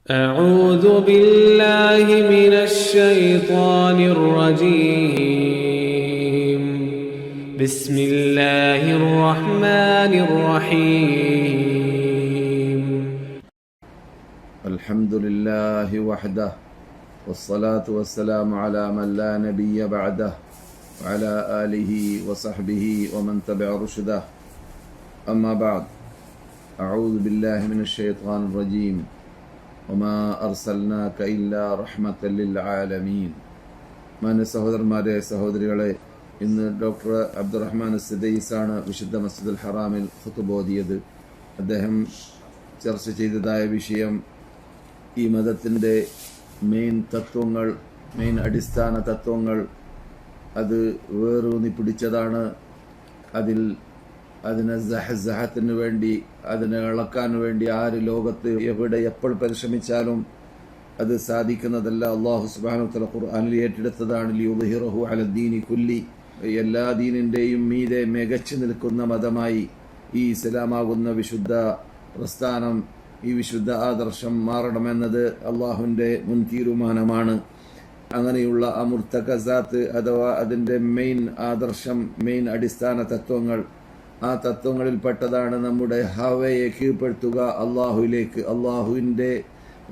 أعوذ بالله من الشيطان الرجيم بسم الله الرحمن الرحيم الحمد لله وحده والصلاة والسلام على من لا نبي بعده وعلى آله وصحبه ومن تبع رشده أما بعد أعوذ بالله من الشيطان الرجيم وما أرسلناك إلا رحمة للعالمين. മാന്യ സഹോദരന്മാരെ സഹോദരികളെ, ഇന്ന് ഡോക്ടർ അബ്ദുറഹ്മാൻ സിദൈസാണ് വിശുദ്ധ മസ്ജിദുൽ ഹറാമിൽ ഖുതുബ ഓതിയത്. അദ്ദേഹം ചർച്ച ചെയ്തതായ വിഷയം ഈ മതത്തിൻ്റെ മെയിൻ അടിസ്ഥാന തത്വങ്ങൾ അത് വേറൂന്നി പിടിച്ചതാണ്. അതിനെ സഹത്തിന് വേണ്ടി, അതിനെ ഇളക്കാൻ വേണ്ടി ആര് ലോകത്ത് എവിടെ എപ്പോൾ പരിശ്രമിച്ചാലും അത് സാധിക്കുന്നതല്ല. അല്ലാഹു സുബ്ഹാനഹു വ തആല ഖുർആനിൽ ഏറ്റെടുത്തതാണ് ലിയുദ്ഹിറഹു അലദ്ദീനി കുല്ലി, എല്ലാ ദീനിൻ്റെയും മീതെ മികച്ചു നിൽക്കുന്ന മതമായി ഈ ഇസ്ലാമാകുന്ന വിശുദ്ധ പ്രസ്ഥാനം, ഈ വിശുദ്ധ ആദർശം മാറണമെന്നത് അള്ളാഹുവിൻ്റെ മുൻ തീരുമാനമാണ്. അങ്ങനെയുള്ള അമുർത്തഖസാത്ത് അഥവാ അതിൻ്റെ മെയിൻ ആദർശം, മെയിൻ അടിസ്ഥാന തത്വങ്ങൾ, ആ തത്വങ്ങളിൽപ്പെട്ടതാണ് നമ്മുടെ ഹവയെ കീഴ്പ്പെടുത്തുക അള്ളാഹുവിലേക്ക്, അള്ളാഹുവിൻ്റെ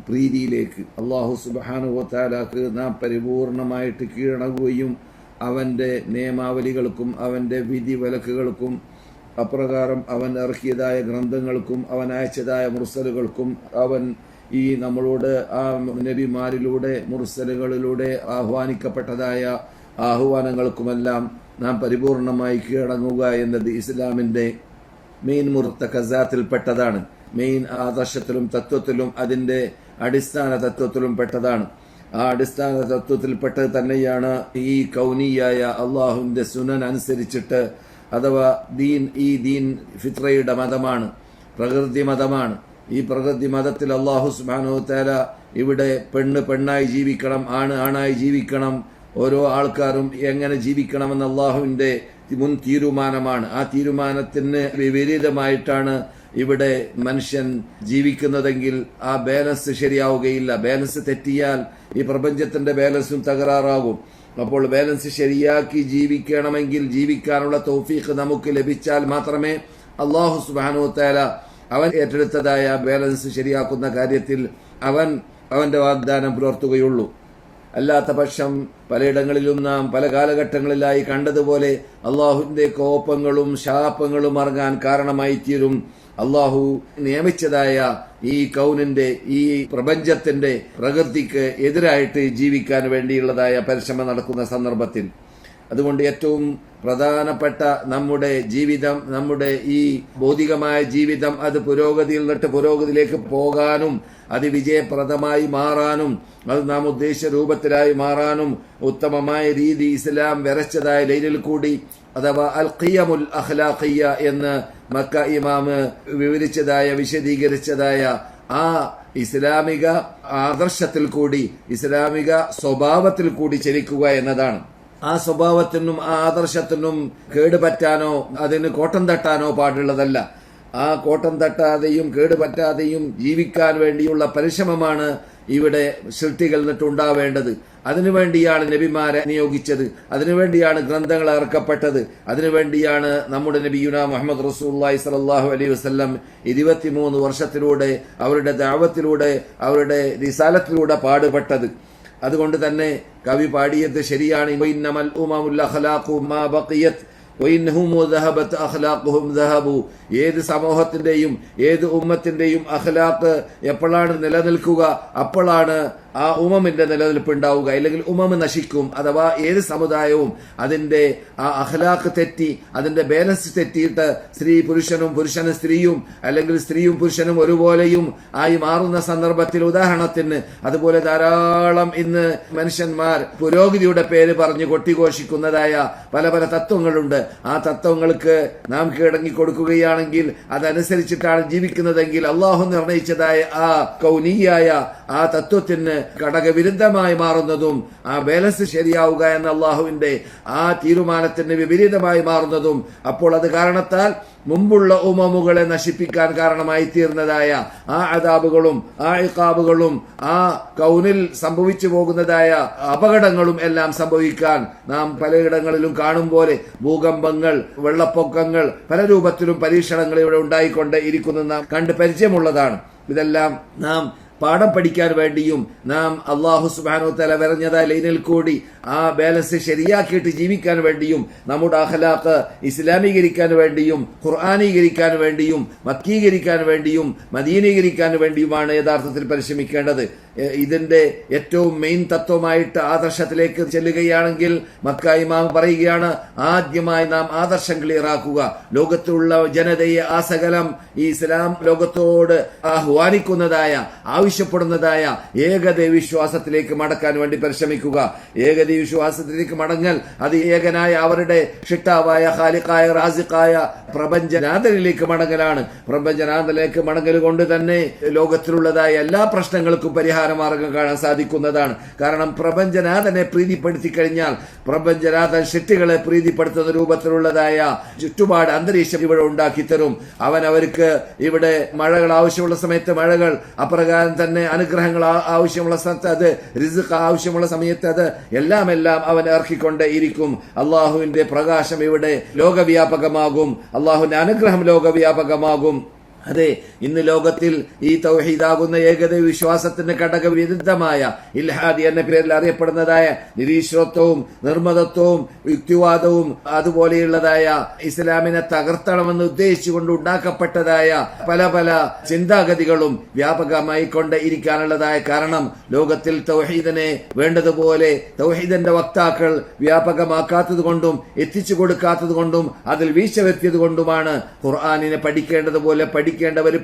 പ്രീതിയിലേക്ക്. അള്ളാഹു സുബ്ഹാനഹു വ തആലക്ക് നാം പരിപൂർണമായിട്ട് കീഴടങ്ങുകയും അവൻ്റെ നിയമാവലികൾക്കും അവൻ്റെ വിധി വിലക്കുകൾക്കും അപ്രകാരം അവൻ ഇറക്കിയതായ ഗ്രന്ഥങ്ങൾക്കും അവൻ അയച്ചതായ മുർസലുകൾക്കും അവൻ ഈ നമ്മളോട് ആ നബിമാരിലൂടെ മുർസലുകളിലൂടെ ആഹ്വാനിക്കപ്പെട്ടതായ ആഹ്വാനങ്ങൾക്കുമെല്ലാം നാം പരിപൂർണമായി കീഴടങ്ങുക എന്നത് ഇസ്ലാമിൻ്റെ മെയിൻ മുർത്തഖസാത്തിൽപ്പെട്ടതാണ്. മെയിൻ ആദർശത്തിലും തത്വത്തിലും അതിൻ്റെ അടിസ്ഥാന തത്വത്തിലും പെട്ടതാണ്. ആ അടിസ്ഥാന തത്വത്തിൽപ്പെട്ടത് തന്നെയാണ് ഈ കൗനിയായ അള്ളാഹുവിൻ്റെ സുനൻ അനുസരിച്ചിട്ട്, അഥവാ ഈ ദീൻ ഫിത്രയുടെ മതമാണ്, പ്രകൃതി മതമാണ്. ഈ പ്രകൃതി മതത്തിൽ അള്ളാഹു സുബ്ഹാനഹു വ തആല ഇവിടെ പെണ്ണായി ജീവിക്കണം, ആണായി ജീവിക്കണം, ഓരോ ആൾക്കാരും എങ്ങനെ ജീവിക്കണമെന്ന് അള്ളാഹുവിൻ്റെ മുൻ തീരുമാനമാണ്. ആ തീരുമാനത്തിന് വിപരീതമായിട്ടാണ് ഇവിടെ മനുഷ്യൻ ജീവിക്കുന്നതെങ്കിൽ ആ ബാലൻസ് ശരിയാവുകയില്ല. ബാലൻസ് തെറ്റിയാൽ ഈ പ്രപഞ്ചത്തിന്റെ ബാലൻസും തകരാറാകും. അപ്പോൾ ബാലൻസ് ശരിയാക്കി ജീവിക്കണമെങ്കിൽ, ജീവിക്കാനുള്ള തൗഫീഖ് നമുക്ക് ലഭിച്ചാൽ മാത്രമേ അല്ലാഹു സുബ്ഹാനഹു വ തആല അവൻ ഏറ്റെടുത്തതായ ബാലൻസ് ശരിയാക്കുന്ന കാര്യത്തിൽ അവന്റെ വാഗ്ദാനം പുലർത്തുകയുള്ളൂ. അല്ലാത്ത പക്ഷം പലയിടങ്ങളിലും നാം പല കാലഘട്ടങ്ങളിലായി കണ്ടതുപോലെ അള്ളാഹുവിന്റെ കോപങ്ങളും ശാപങ്ങളും ഇറങ്ങാൻ കാരണമായി തീരും. അള്ളാഹു നിയമിച്ചതായ ഈ കൗനിന്റെ, ഈ പ്രപഞ്ചത്തിന്റെ പ്രകൃതിക്ക് എതിരായിട്ട് ജീവിക്കാൻ വേണ്ടിയുള്ളതായ പരിശ്രമം നടക്കുന്ന സന്ദർഭത്തിൽ, അതുകൊണ്ട് ഏറ്റവും പ്രധാനപ്പെട്ട നമ്മുടെ ജീവിതം, നമ്മുടെ ഈ ഭൗതികമായ ജീവിതം, അത് പുരോഗതിയിൽ നിന്നിട്ട് പുരോഗതിയിലേക്ക് പോകാനും അത് വിജയപ്രദമായി മാറാനും അത് നാം ഉദ്ദേശിച്ച രൂപത്തിലായി മാറാനും ഉത്തമമായ രീതി ഇസ്ലാം വരച്ചതായ ലൈനിൽ കൂടി, അഥവാ അൽ ഖിയമുൽ അഖ്ലാഖിയ്യ എന്ന് മക്ക ഇമാമ് വിശദീകരിച്ചതായ ആ ഇസ്ലാമിക ആദർശത്തിൽ കൂടി, ഇസ്ലാമിക സ്വഭാവത്തിൽ കൂടി ചലിക്കുക എന്നതാണ്. ആ സ്വഭാവത്തിനും ആ ആദർശത്തിനും കേടുപറ്റാനോ അതിന് കോട്ടം തട്ടാനോ പാടുള്ളതല്ല. ആ കോട്ടം തട്ടാതെയും കേടുപറ്റാതെയും ജീവിക്കാൻ വേണ്ടിയുള്ള പരിശ്രമമാണ് ഇവിടെ സൃഷ്ടികൾ നിട്ടുണ്ടാവേണ്ടത്. അതിനുവേണ്ടിയാണ് നബിമാരെ നിയോഗിച്ചത്, അതിനുവേണ്ടിയാണ് ഗ്രന്ഥങ്ങൾ ഇറക്കപ്പെട്ടത്, അതിനുവേണ്ടിയാണ് നമ്മുടെ നബിയുനാ മുഹമ്മദ് റസൂലുള്ളാഹി സ്വല്ലല്ലാഹു അലൈഹി വസല്ലം 23 വർഷത്തിലൂടെ അവരുടെ ദഅവത്തിലൂടെ അവരുടെ റിസാലത്തിലൂടെ പാടുപെട്ടത്. അതുകൊണ്ട് തന്നെ കവി പാടിയത് ശരിയാണ്. ഇന്നമൽ ഉമമുൽ അഖ്ലാഖു മാ ബഖിയത് വഇൻഹും ദഹബത് അഖ്ലാഖുഹും ദഹബു. ഏത് സമൂഹത്തിന്റെയും ഏത് ഉമ്മത്തിന്റെയും അഖ്ലാഖ് എപ്പോഴാണ് നിലനിൽക്കുക, അപ്പോഴാണ് ആ ഉമമിന്റെ നിലനിൽപ്പ് ഉണ്ടാവുക. അല്ലെങ്കിൽ ഉമം നശിക്കും. അഥവാ ഏത് സമുദായവും അതിന്റെ ആ അഖ്ലാഖ് തെറ്റി, അതിന്റെ ബാലൻസ് തെറ്റിയിട്ട് പുരുഷനും സ്ത്രീയും, അല്ലെങ്കിൽ സ്ത്രീയും പുരുഷനും ഒരുപോലെയും ആയി മാറുന്ന സന്ദർഭത്തിൽ, ഉദാഹരണത്തിന് അതുപോലെ ധാരാളം ഇന്ന് മനുഷ്യന്മാർ പുരോഗതിയുടെ പേര് പറഞ്ഞ് കൊട്ടിഘോഷിക്കുന്നതായ പല പല തത്വങ്ങളുണ്ട്. ആ തത്വങ്ങൾക്ക് നാം കീഴടങ്ങി കൊടുക്കുകയാണെങ്കിൽ, അതനുസരിച്ചിട്ടാണ് ജീവിക്കുന്നതെങ്കിൽ, അള്ളാഹു നിർണയിച്ചതായ ആ കൗനിയായ ആ തത്വത്തിന് ഘടകവിരുദ്ധമായി മാറുന്നതും ആ ബാലൻസ് ശരിയാവുക എന്ന അള്ളാഹുവിന്റെ ആ തീരുമാനത്തിന് വിപരീതമായി മാറുന്നതും, അപ്പോൾ അത് കാരണത്താൽ മുമ്പുള്ള ഉമമുകളെ നശിപ്പിക്കാൻ കാരണമായി തീർന്നതായ ആ അദാബുകളും ആ ഇഖാബുകളും ആ കൗനിൽ സംഭവിച്ചു പോകുന്നതായ അപകടങ്ങളും എല്ലാം സംഭവിക്കാൻ നാം പലയിടങ്ങളിലും കാണും പോലെ ഭൂകമ്പങ്ങൾ, വെള്ളപ്പൊക്കങ്ങൾ, പല രൂപത്തിലും പരീക്ഷണങ്ങൾ ഇവിടെ ഉണ്ടായിക്കൊണ്ട് ഇരിക്കുന്നത് നാം കണ്ട് പരിചയമുള്ളതാണ്. ഇതെല്ലാം നാം പാഠം പഠിക്കാൻ വേണ്ടിയും നാം അല്ലാഹു സുബ്ഹാനഹു വ തആല പറഞ്ഞതായ ലൈനിൽ കൂടി ആ ബാലൻസ് ശരിയാക്കിയിട്ട് ജീവിക്കാൻ വേണ്ടിയും നമ്മുടെ അഖ്ലാഖ് ഇസ്ലാമീകരിക്കാൻ വേണ്ടിയും ഖുർആനീകരിക്കാൻ വേണ്ടിയും മക്കീകരിക്കാൻ വേണ്ടിയും മദീനീകരിക്കാൻ വേണ്ടിയുമാണ് യഥാർത്ഥത്തിൽ പരിശ്രമിക്കേണ്ടത്. ഇതിന്റെ ഏറ്റവും മെയിൻ തത്വമായിട്ട് ആദർശത്തിലേക്ക് ചെല്ലുകയാണെങ്കിൽ മക്ക ഇമാം പറയുകയാണ്, ആദ്യമായി നാം ആദർശം ക്ലിയറാക്കുക. ലോകത്തുള്ള ജനതയെ ആ സകലം ഈ ഇസ്ലാം ലോകത്തോട് ആഹ്വാനിക്കുന്നതായ ആവശ്യപ്പെടുന്നതായ ഏകദൈവ വിശ്വാസത്തിലേക്ക് മടക്കാൻ വേണ്ടി പരിശ്രമിക്കുക. ഏകദൈവ വിശ്വാസത്തിലേക്ക് മടങ്ങൽ അത് ഏകനായ അവരുടെ ഷിട്ടാവായ ഖാലിഖായ റാസിഖായ പ്രപഞ്ചനാഥനിലേക്ക് മടങ്ങലാണ്. പ്രപഞ്ചനാഥനിലേക്ക് മടങ്ങൽ കൊണ്ട് തന്നെ ലോകത്തിലുള്ളതായ എല്ലാ പ്രശ്നങ്ങൾക്കും പരിഹാരമാർഗം കാണാൻ സാധിക്കുന്നതാണ്. കാരണം പ്രപഞ്ചനാഥനെ പ്രീതിപ്പെടുത്തി കഴിഞ്ഞാൽ പ്രപഞ്ചനാഥൻ ഷിട്ടികളെ പ്രീതിപ്പെടുത്തുന്ന രൂപത്തിലുള്ളതായ ചുറ്റുപാട് അന്തരീക്ഷം ഇവിടെ ഉണ്ടാക്കി തരും. അവൻ അവർക്ക് ഇവിടെ മഴകൾ ആവശ്യമുള്ള സമയത്ത് മഴകൾ, അപ്രകാരം തന്നെ അനുഗ്രഹങ്ങൾ ആവശ്യമുള്ള സമയത്ത് അത്, റിസ്ഖ് ആവശ്യമുള്ള സമയത്ത് അത് എല്ലാം അവൻ ഇറക്കിക്കൊണ്ടേ ഇരിക്കും. അള്ളാഹുവിന്റെ പ്രകാശം ഇവിടെ ലോകവ്യാപകമാകും, അള്ളാഹുവിന്റെ അനുഗ്രഹം ലോകവ്യാപകമാകും. അതെ, ഇന്ന് ലോകത്തിൽ ഈ തൗഹീദാകുന്ന ഏകദൈവ വിശ്വാസത്തിന് ഘടകവിരുദ്ധമായ ഇൽഹാദി എന്ന പേരിൽ അറിയപ്പെടുന്നതായ നിരീശ്വരത്വവും നിർമ്മതത്വവും യുക്തിവാദവും അതുപോലെയുള്ളതായ ഇസ്ലാമിനെ തകർത്തണമെന്ന് ഉദ്ദേശിച്ചുകൊണ്ട് ഉണ്ടാക്കപ്പെട്ടതായ പല പല ചിന്താഗതികളും വ്യാപകമായി കൊണ്ട് ഇരിക്കാനുള്ളതായ കാരണം ലോകത്തിൽ തൗഹീദിനെ വേണ്ടതുപോലെ തൗഹീദിന്റെ വക്താക്കൾ വ്യാപകമാക്കാത്തത് കൊണ്ടും എത്തിച്ചു കൊടുക്കാത്തത് കൊണ്ടും അതിൽ വീഴ്ച വരുത്തിയത് കൊണ്ടുമാണ്. ഖുർആനിനെ പഠിക്കേണ്ടതുപോലെ പഠിക്കേണ്ടവർ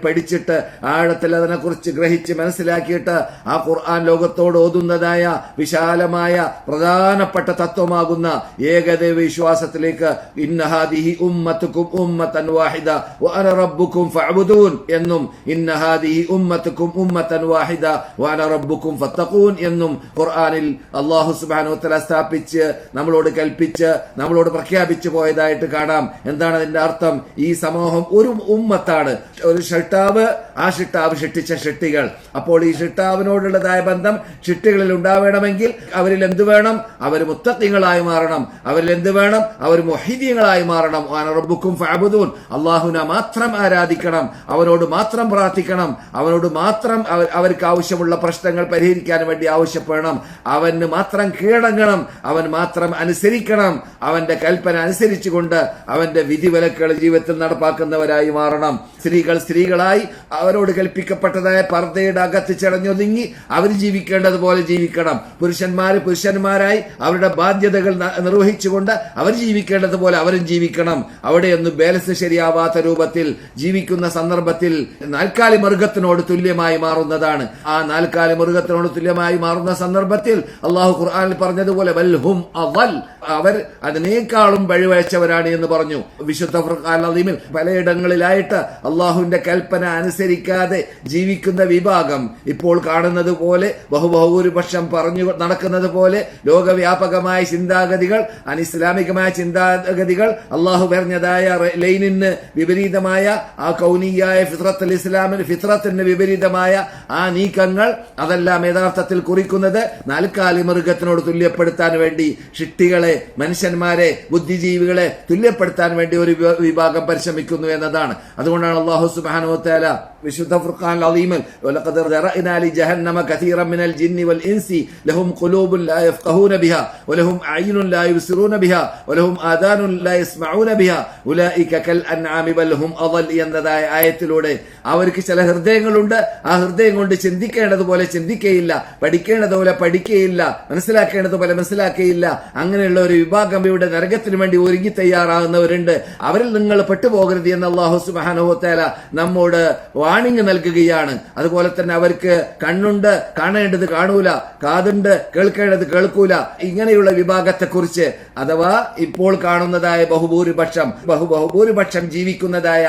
പഠിച്ചിട്ട് ആഴത്തിൽ അതിനെക്കുറിച്ച് ഗ്രഹിച്ച് മനസ്സിലാക്കിയിട്ട് ആ ഖുർആൻ ലോകത്തോട് ഓതുന്നതായ വിശാലമായ പ്രധാനപ്പെട്ട തത്വമാകുന്ന ഏകദൈവ വിശ്വാസത്തിലേക്ക് ഇന്ന ഹാദിഹി ഉമ്മത്തുക്കും ഉമ്മത്തൻ വാഹിദ വഅന റബ്ബുക്കും ഫഅബ്ദൂൻ എന്നും ഇന്ന ഹാദിഹി ഉമ്മത്തുക്കും ഉമ്മത്തൻ വാഹിദ വഅന റബ്ബുക്കും ഫത്തഖൂൻ എന്നും ഖുർആനിൽ അല്ലാഹു സുബ്ഹാനഹു വ തആല സ്ഥാപിച്ച് നമ്മളോട് കൽപ്പിച്ച് നമ്മളോട് പ്രഖ്യാപിച്ചു പോയതായിട്ട് കാണാം. എന്താണ് അതിന്റെ അർത്ഥം? ഈ സമൂഹം ഒരു ഉമ്മത്താണ്, ഒരു ഷിട്ടാവ്, ആ ഷിട്ടാവ് ഷിട്ടിച്ച ഷിട്ടികൾ. അപ്പോൾ ഈ ഷിട്ടാവിനോടുള്ളതായ ബന്ധം ഷിട്ടികളിൽ ഉണ്ടാവണമെങ്കിൽ അവരിൽ എന്ത് വേണം? അവർ മുത്തഖീങ്ങളായി മാറണം. അവരിൽ എന്ത് വേണം? അവർ മുഹീദീങ്ങളായി മാറണം. റബ്ബുക്കും ഫഅബ്ദൂൻ, അല്ലാഹുവിനെ മാത്രം ആരാധിക്കണം, അവനോട് മാത്രം പ്രാർത്ഥിക്കണം, അവനോട് മാത്രം അവർക്ക് ആവശ്യമുള്ള പ്രശ്നങ്ങൾ പരിഹരിക്കാൻ വേണ്ടി ആവശ്യപ്പെടണം, അവന് മാത്രം കീഴടങ്ങണം, അവൻ മാത്രം അനുസരിക്കണം, അവന്റെ കൽപ്പന അനുസരിച്ചുകൊണ്ട് അവന്റെ വിധിവിലക്കുകൾ ജീവിതത്തിൽ നടപ്പാക്കുന്നവരായി മാറണം. സ്ത്രീകൾ സ്ത്രീകളായി അവരോട് കൽപ്പിക്കപ്പെട്ടതായ പർദ്ദയുടെ അകത്ത് ചടഞ്ഞൊതുങ്ങി അവർ ജീവിക്കേണ്ടതുപോലെ ജീവിക്കണം. പുരുഷന്മാര് പുരുഷന്മാരായി അവരുടെ ബാധ്യതകൾ നിർവഹിച്ചുകൊണ്ട് അവർ ജീവിക്കേണ്ടതുപോലെ അവരും ജീവിക്കണം. അവിടെയൊന്നും ബാലൻസ് ശരിയാവാത്ത രൂപത്തിൽ ജീവിക്കുന്ന സന്ദർഭത്തിൽ നാൽക്കാലി മൃഗത്തിനോട് തുല്യമായി മാറുന്നതാണ്. ആ നാൽക്കാലി മൃഗത്തിനോട് തുല്യമായി മാറുന്ന സന്ദർഭത്തിൽ അള്ളാഹു ഖുർആനിൽ പറഞ്ഞതുപോലെ വൽഹും അവൽ, അവർ അതിനേക്കാളും വഴിവഴച്ചവരാണ് എന്ന് പറഞ്ഞു. വിശുദ്ധ ഖുർആൻ അദീമിൽ പലയിടങ്ങളിലായിട്ട് അള്ളാഹുവിന്റെ കൽപ്പന അനുസരിക്കാതെ ജീവിക്കുന്ന വിഭാഗം ഇപ്പോൾ കാണുന്നത് പോലെ ബഹുഭൂരിപക്ഷം പറഞ്ഞു നടക്കുന്നത് പോലെ ലോകവ്യാപകമായ ചിന്താഗതികൾ, അനിസ്ലാമികമായ ചിന്താഗതികൾ, അള്ളാഹു പറഞ്ഞതായ ലൈനിന് വിപരീതമായ ആ കൗനിയായ ഫിത്രത്തുൽ ഇസ്ലാമിന് ഫിത്രത്തിന് വിപരീതമായ ആ നീക്കങ്ങൾ, അതെല്ലാം യഥാർത്ഥത്തിൽ കുറിക്കുന്നത് നാൽക്കാലി മൃഗത്തിനോട് തുല്യപ്പെടുത്താൻ വേണ്ടി ഷിട്ടികളെ, മനുഷ്യന്മാരെ, ബുദ്ധിജീവികളെ തുല്യപ്പെടുത്താൻ വേണ്ടി ഒരു വിഭാഗം പരിശ്രമിക്കുന്നു എന്നതാണ്. അതുകൊണ്ടാണ് അല്ലാഹു സുബ്ഹാനഹു വ തആല വിശുദ്ധ ഫുർഖാൻ അദീമിൽ വലഖദ് ദറഅനാ ലി ജഹന്നമ കസീറൻ മിനൽ ജിന്നി വൽ ഇൻസി ലഹും ഖുലൂബുൻ ലാ യഫ്ഖഹൂന ബിഹാ വലഹും അയ്യുനുൻ ലാ യുബ്സിറൂന ബിഹാ വലഹും ആദാനുൻ ലാ യസ്മഊന ബിഹാ ഉലൈക കൽ അൻആമി ബൽ ഹും അദൽ എന്നതായ ആയത്തിലൂടെ അവർക്ക് ചില ഹൃദയങ്ങളുണ്ട്, ആ ഹൃദയം കൊണ്ട് ചിന്തിക്കേണ്ടതുപോലെ ചിന്തിക്കുകയില്ല, പഠിക്കേണ്ടതുപോലെ പഠിക്കുകയില്ല, മനസ്സിലാക്കേണ്ടതുപോലെ മനസ്സിലാക്കുകയില്ല. അങ്ങനെയുള്ള ഒരു വിഭാഗം ഇവിടെ നരകത്തിന് വേണ്ടി ഒരുങ്ങി തയ്യാറാകുന്നവരുണ്ട്. അവരിൽ നിങ്ങൾ പെട്ടുപോകരുത് എന്ന് അല്ലാഹു സുബ്ഹാനഹു വ തആല നമ്മോട് വാണിംഗ് നൽകുകയാണ്. അതുപോലെ തന്നെ അവർക്ക് കണ്ണുണ്ട്, കാണേണ്ടത് കാണൂല, കാതുണ്ട്, കേൾക്കേണ്ടത് കേൾക്കൂല. ഇങ്ങനെയുള്ള വിഭാഗത്തെക്കുറിച്ച്, അഥവാ ഇപ്പോൾ കാണുന്നതായ ബഹുഭൂരിപക്ഷം ജീവിക്കുന്നതായ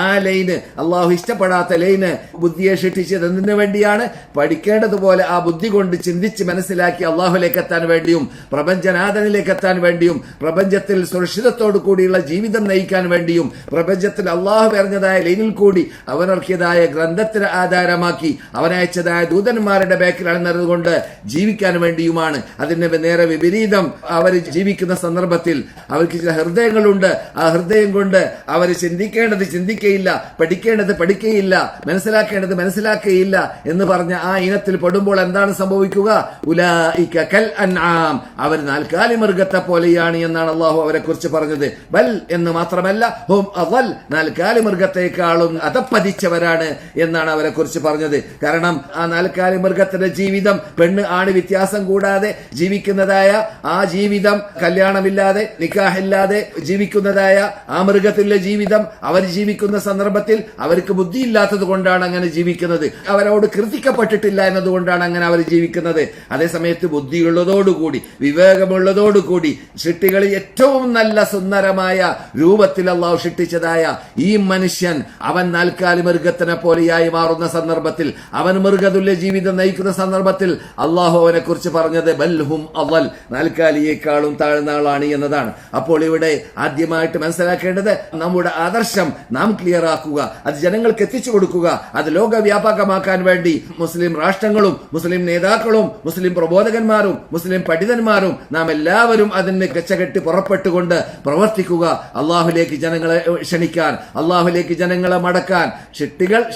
ആ ലൈന്, അള്ളാഹു ഇഷ്ടപ്പെടാത്ത ലൈന് ബുദ്ധിയെ സൃഷ്ടിച്ചത് എന്തിനു വേണ്ടിയാണ്? പഠിക്കേണ്ടതുപോലെ ആ ബുദ്ധി കൊണ്ട് ചിന്തിച്ച് മനസ്സിലാക്കി അള്ളാഹുലേക്ക് എത്താൻ വേണ്ടിയും പ്രപഞ്ചനാഥനിലേക്ക് എത്താൻ വേണ്ടിയും പ്രപഞ്ചത്തിൽ സുരക്ഷിതത്തോടു കൂടിയുള്ള ജീവിതം നയിക്കാൻ വേണ്ടിയും പ്രപഞ്ചത്തിൽ അള്ളാഹു പറഞ്ഞതായ ലൈനിൽ കൂടി അവനിറക്കിയതായ ഗ്രന്ഥത്തിന് ആധാരമാക്കി അവനയച്ചതായ ദൂതന്മാരുടെ ബേക്കിൽ അണിനിറന്നുകൊണ്ട് ജീവിക്കാൻ വേണ്ടിയുമാണ്. അതിന് നേരെ വിപരീതം അവർ ജീവിക്കുന്ന സന്ദർഭത്തിൽ അവർക്ക് ചില ഹൃദയങ്ങളുണ്ട്. ആ ഹൃദയം കൊണ്ട് അവർ ചിന്തിക്കേണ്ടത് ചിന്തിക്കുകയില്ല, പഠിക്കേണ്ടത് പഠിക്കുകയില്ല, മനസ്സിലാക്കേണ്ടത് മനസ്സിലാക്കുകയില്ല എന്ന് പറഞ്ഞ ആ ഇനത്തിൽ പെടുമ്പോൾ എന്താണ് സംഭവിക്കുക? ഉലൈക കൽ അൻആം, അവർ നാൽക്കാലി മൃഗത്തെ പോലെയാണ് എന്നാണ് അള്ളാഹു അവരെ കുറിച്ച് പറഞ്ഞത്. ബൽ എന്ന് മാത്രമല്ല, ഹും അദൽ, നാൽക്കാലി മൃഗത്തെക്കാളും അധപ്പതിച്ചവരാണ് എന്നാണ് അവരെ കുറിച്ച് പറഞ്ഞത്. കാരണം ആ നാൽക്കാലി മൃഗത്തിന്റെ ജീവിതം പെണ്ണ് ആണ് വ്യത്യാസം കൂടാതെ ജീവിക്കുന്നതായ ആ ജീവിതം, കല്യാണമില്ലാതെ നിക്കാഹില്ലാതെ ജീവിക്കുന്നതായ ആ മൃഗത്തിലെ ജീവിതം, അവർ ജീവിക്കുന്ന സന്ദർഭത്തിൽ അവർക്ക് ബുദ്ധിയില്ലാത്തത് കൊണ്ടാണ് അങ്ങനെ ജീവിക്കുന്നത്. അവരോട് കൃതിക്കപ്പെട്ടിട്ടില്ല എന്നതുകൊണ്ടാണ് അങ്ങനെ അവർ ജീവിക്കുന്നത്. അതേസമയത്ത് ബുദ്ധിയുള്ളതോടുകൂടി വിവേകമുള്ളതോടുകൂടി സൃഷ്ടികളിൽ ഏറ്റവും നല്ല സുന്ദരമായ രൂപത്തിൽ അള്ളാഹു സൃഷ്ടിച്ചതായ ഈ മനുഷ്യൻ അവൻ നാൽക്കാലി മൃഗത്തിനെ പോലെയായി മാറുന്ന സന്ദർഭത്തിൽ, അവൻ മൃഗതുല്യ ജീവിതം നയിക്കുന്ന സന്ദർഭത്തിൽ അള്ളാഹു അവനെ കുറിച്ച് പറഞ്ഞത് ബൽഹും അവൽ, നാൽക്കാലിയേക്കാളും താഴ്ന്ന ആളാണ് എന്നതാണ്. അപ്പോൾ ഇവിടെ ആദ്യമായിട്ട് മനസ്സിലാക്കേണ്ടത് നമ്മുടെ ആദർശം നാം ക്ലിയർ ആക്കുക, അത് ജനങ്ങൾക്ക് എത്തിച്ചു കൊടുക്കുക. അത് ലോകവ്യാപകമാക്കാൻ വേണ്ടി മുസ്ലിം രാഷ്ട്രങ്ങളും മുസ്ലിം നേതാക്കളും മുസ്ലിം പ്രബോധകന്മാരും മുസ്ലിം പണ്ഡിതന്മാരും നാം എല്ലാവരും അതിന് കച്ചകെട്ടി പുറപ്പെട്ടുകൊണ്ട് പ്രവർത്തിക്കുക. അള്ളാഹുലേക്ക് ജനങ്ങളെ ക്ഷണിക്കാൻ, അള്ളാഹുലേക്ക് ജനങ്ങളെ മടക്കാൻ.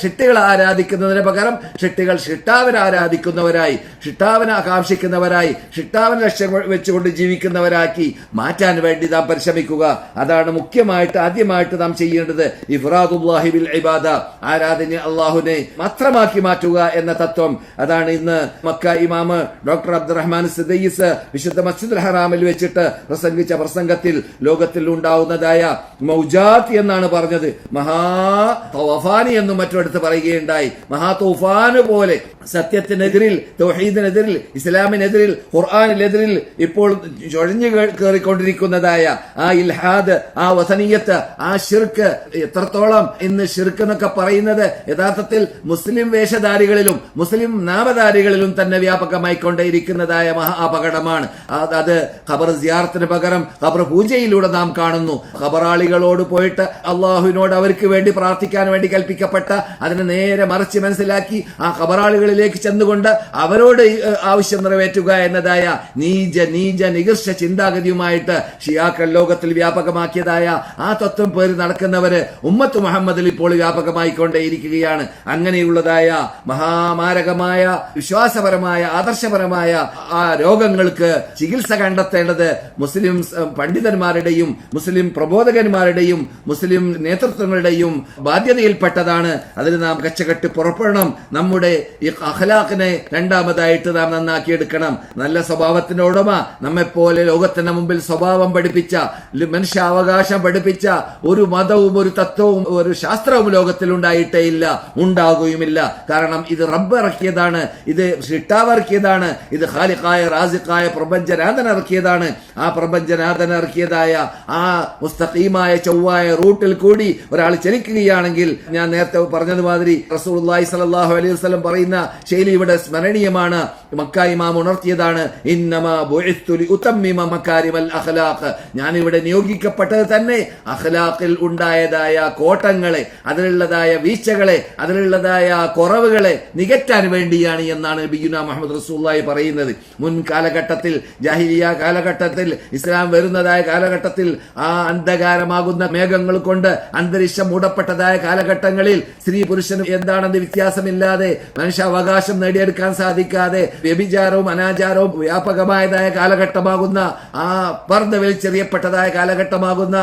ഷിട്ടികളെ ആരാധിക്കുന്നതിന് പകരം ഷിട്ടികൾ ഷിട്ടാവിനെ ആരാധിക്കുന്നവരായി, ഷിട്ടാവിനെ ആകാംക്ഷിക്കുന്നവരായി, ഷിട്ടാവിനെ ലക്ഷ്യം വെച്ചുകൊണ്ട് ജീവിക്കുന്നവരാക്കി മാറ്റാൻ വേണ്ടി നാം പരിശ്രമിക്കുക. അതാണ് മുഖ്യമായിട്ട് ആദ്യമായിട്ട് നാം ചെയ്യേണ്ടത്. ഇഫ്റാദുല്ലാഹി ബിൽ ഇബാദ, ആരാധന അള്ളാഹുവിനെ മാത്രമാക്കി മാറ്റുക എന്ന തത്വം. അതാണ് ഇന്ന് മക്ക ഇമാമ് ഡോക്ടർ അബ്ദുറഹ്മാൻ സിദ്ദീസ് വിശുദ്ധ മസ്ജിദുൽ ഹറാമിൽ വെച്ചിട്ട് പ്രസംഗിച്ച പ്രസംഗത്തിൽ ലോകത്തിൽ ഉണ്ടാവുന്നതായ മൗജാത്ത് എന്നാണ് പറഞ്ഞത്. മഹാ തൗഫാനി എന്നും മറ്റൊരിടത്ത് പറയുകയുണ്ടായി. മഹാ തൗഫാന് പോലെ സത്യത്തിനെതിരിൽ, തൗഹീദിനെതിരിൽ, ഇസ്ലാമിനെതിരിൽ, ഖുർആനിനെതിരിൽ ഇപ്പോൾ ചൊഴഞ്ഞു കയറിക്കൊണ്ടിരിക്കുന്നതായ ആ ഇൽഹാദ്, ആ വസനീയത്ത്, ആ ഷിർക്ക്, എത്രത്തോളം ഇന്ന് ഷിർക്ക് എന്നൊക്കെ പറയുന്നത് യഥാർത്ഥത്തിൽ മുസ്ലിം വേഷധാരികളിലും മുസ്ലിം നാമധാരികളിലും തന്നെ വ്യാപകമായിക്കൊണ്ടേയിരിക്കുന്നതായ മഹാ അപകടമാണ്. അത് ഖബർ സിയാറത്തിന് പകരം ഖബർ പൂജയിലൂടെ നാം കാണുന്നു. ഖബറാളികളോട് പോയിട്ട് അള്ളാഹുവിനോട് അവർക്ക് വേണ്ടി പ്രാർത്ഥിക്കാൻ വേണ്ടി കൽപ്പിക്കപ്പെട്ട അതിനെ നേരെ മറിച്ച് മനസ്സിലാക്കി ആ ഖബറാളികളിലേക്ക് ചെന്നുകൊണ്ട് അവരോട് ആവശ്യം നിറവേറ്റുക എന്നതായ നീച നികർഷ ചിന്താഗതിയുമായിട്ട് ഷിയാക്കൾ ലോകത്തിൽ വ്യാപകമാക്കിയതായ ആ തത്വം പേര് നടക്കുന്നവര് ഉമ്മത്ത് മുഹമ്മദിൽ ഇപ്പോൾ വ്യാപകമായിക്കൊണ്ടേയിരിക്കുകയാണ്. അങ്ങനെയുള്ളതായ മഹാമാരകമായ വിശ്വാസപരമായ ആദർശപരമായ ആ രോഗങ്ങൾക്ക് ചികിത്സ കണ്ടെത്തേണ്ടത് മുസ്ലിം പണ്ഡിതന്മാരുടെയും മുസ്ലിം പ്രബോധകന്മാരുടെയും മുസ്ലിം നേതൃത്വങ്ങളുടെയും ബാധ്യതയിൽപ്പെട്ടതാണ്. അതിന് നാം കച്ചകെട്ട് പുറപ്പെടണം. നമ്മുടെ ഈ അഖ്ലാഖിനെ രണ്ടാമതായിട്ട് നാം നന്നാക്കിയെടുക്കണം. നല്ല സ്വഭാവത്തിന്റെ ഉടമ, നമ്മെപ്പോലെ ലോകത്തിന്റെ മുമ്പിൽ സ്വഭാവം പഠിപ്പിച്ച, മനുഷ്യാവകാശം പഠിപ്പിച്ച ഒരു മതവും ഒരു തത്വവും ഒരു ശാസ്ത്രവും ലോകത്തിൽ ഉണ്ടായിട്ടേ ഇല്ല, ഉണ്ടാകുകയുമില്ല. കാരണം ഇത് റബ്ബ് ഇറക്കിയതാണ്, ഇത് ഷിട്ടാവ് ഇറക്കിയതാണ്, ഇത് ഖാലിഖായ റാസിഖായ പ്രപഞ്ചനാഥൻ ഇറക്കിയതാണ്. ആ പ്രപഞ്ചനാഥൻ ഇറക്കിയതായ ആ മുസ്തഖീമായ ചൊവ്വായ റൂട്ടിൽ കൂടി ഒരാൾ ചലിക്കുകയാണെങ്കിൽ, ഞാൻ നേരത്തെ പറഞ്ഞതുമാതിരി റസൂലുള്ളാഹി സ്വല്ലല്ലാഹു അലൈഹി വസല്ലം പറയുന്ന ശൈലി ഇവിടെ സ്മരണീയമാണ്. മക്ക ഇമാം ഉണർത്തിയതാണ്, ഇന്നമാ ബുഇസ്തു ലിഉതമ്മിമ മകാരിമൽ അഖ്ലാഖ്, ഞാൻ ഇവിടെ നിയോഗിക്കപ്പെട്ടത് തന്നെ അഖ്ലാഖിൽ ഉണ്ടായതായ കോട്ടങ്ങളെ, അതിലുള്ളതായ വീഴ്ചകളെ, അതിലുള്ളതായ കുറവുകളെ നികറ്റാൻ വേണ്ടിയാണ് എന്നാണ് നബിയുനാ മുഹമ്മദ് റസൂലുള്ളാഹി പറയുന്നത്. മുൻ കാലഘട്ടത്തിൽ, ജാഹിലിയ കാലഘട്ടത്തിൽ, ഇസ്ലാം വരുന്നതായ കാലഘട്ടത്തിൽ ആ അന്ധകാരമാകുന്ന മേഘങ്ങൾ കൊണ്ട് അന്തരീക്ഷം മൂടപ്പെട്ടതായ കാലഘട്ടങ്ങളിൽ സ്ത്രീ പുരുഷനും എന്താണെന്ന് വ്യത്യാസമില്ലാതെ മനുഷ്യാവകാശം നേടിയെടുക്കാൻ സാധിക്കാതെ വ്യഭിചാരവും അനാചാരവും വ്യാപകമായതായ കാലഘട്ടമാകുന്ന, ആ പർദ്ദ വലിച്ചെറിയപ്പെട്ടതായ കാലഘട്ടമാകുന്ന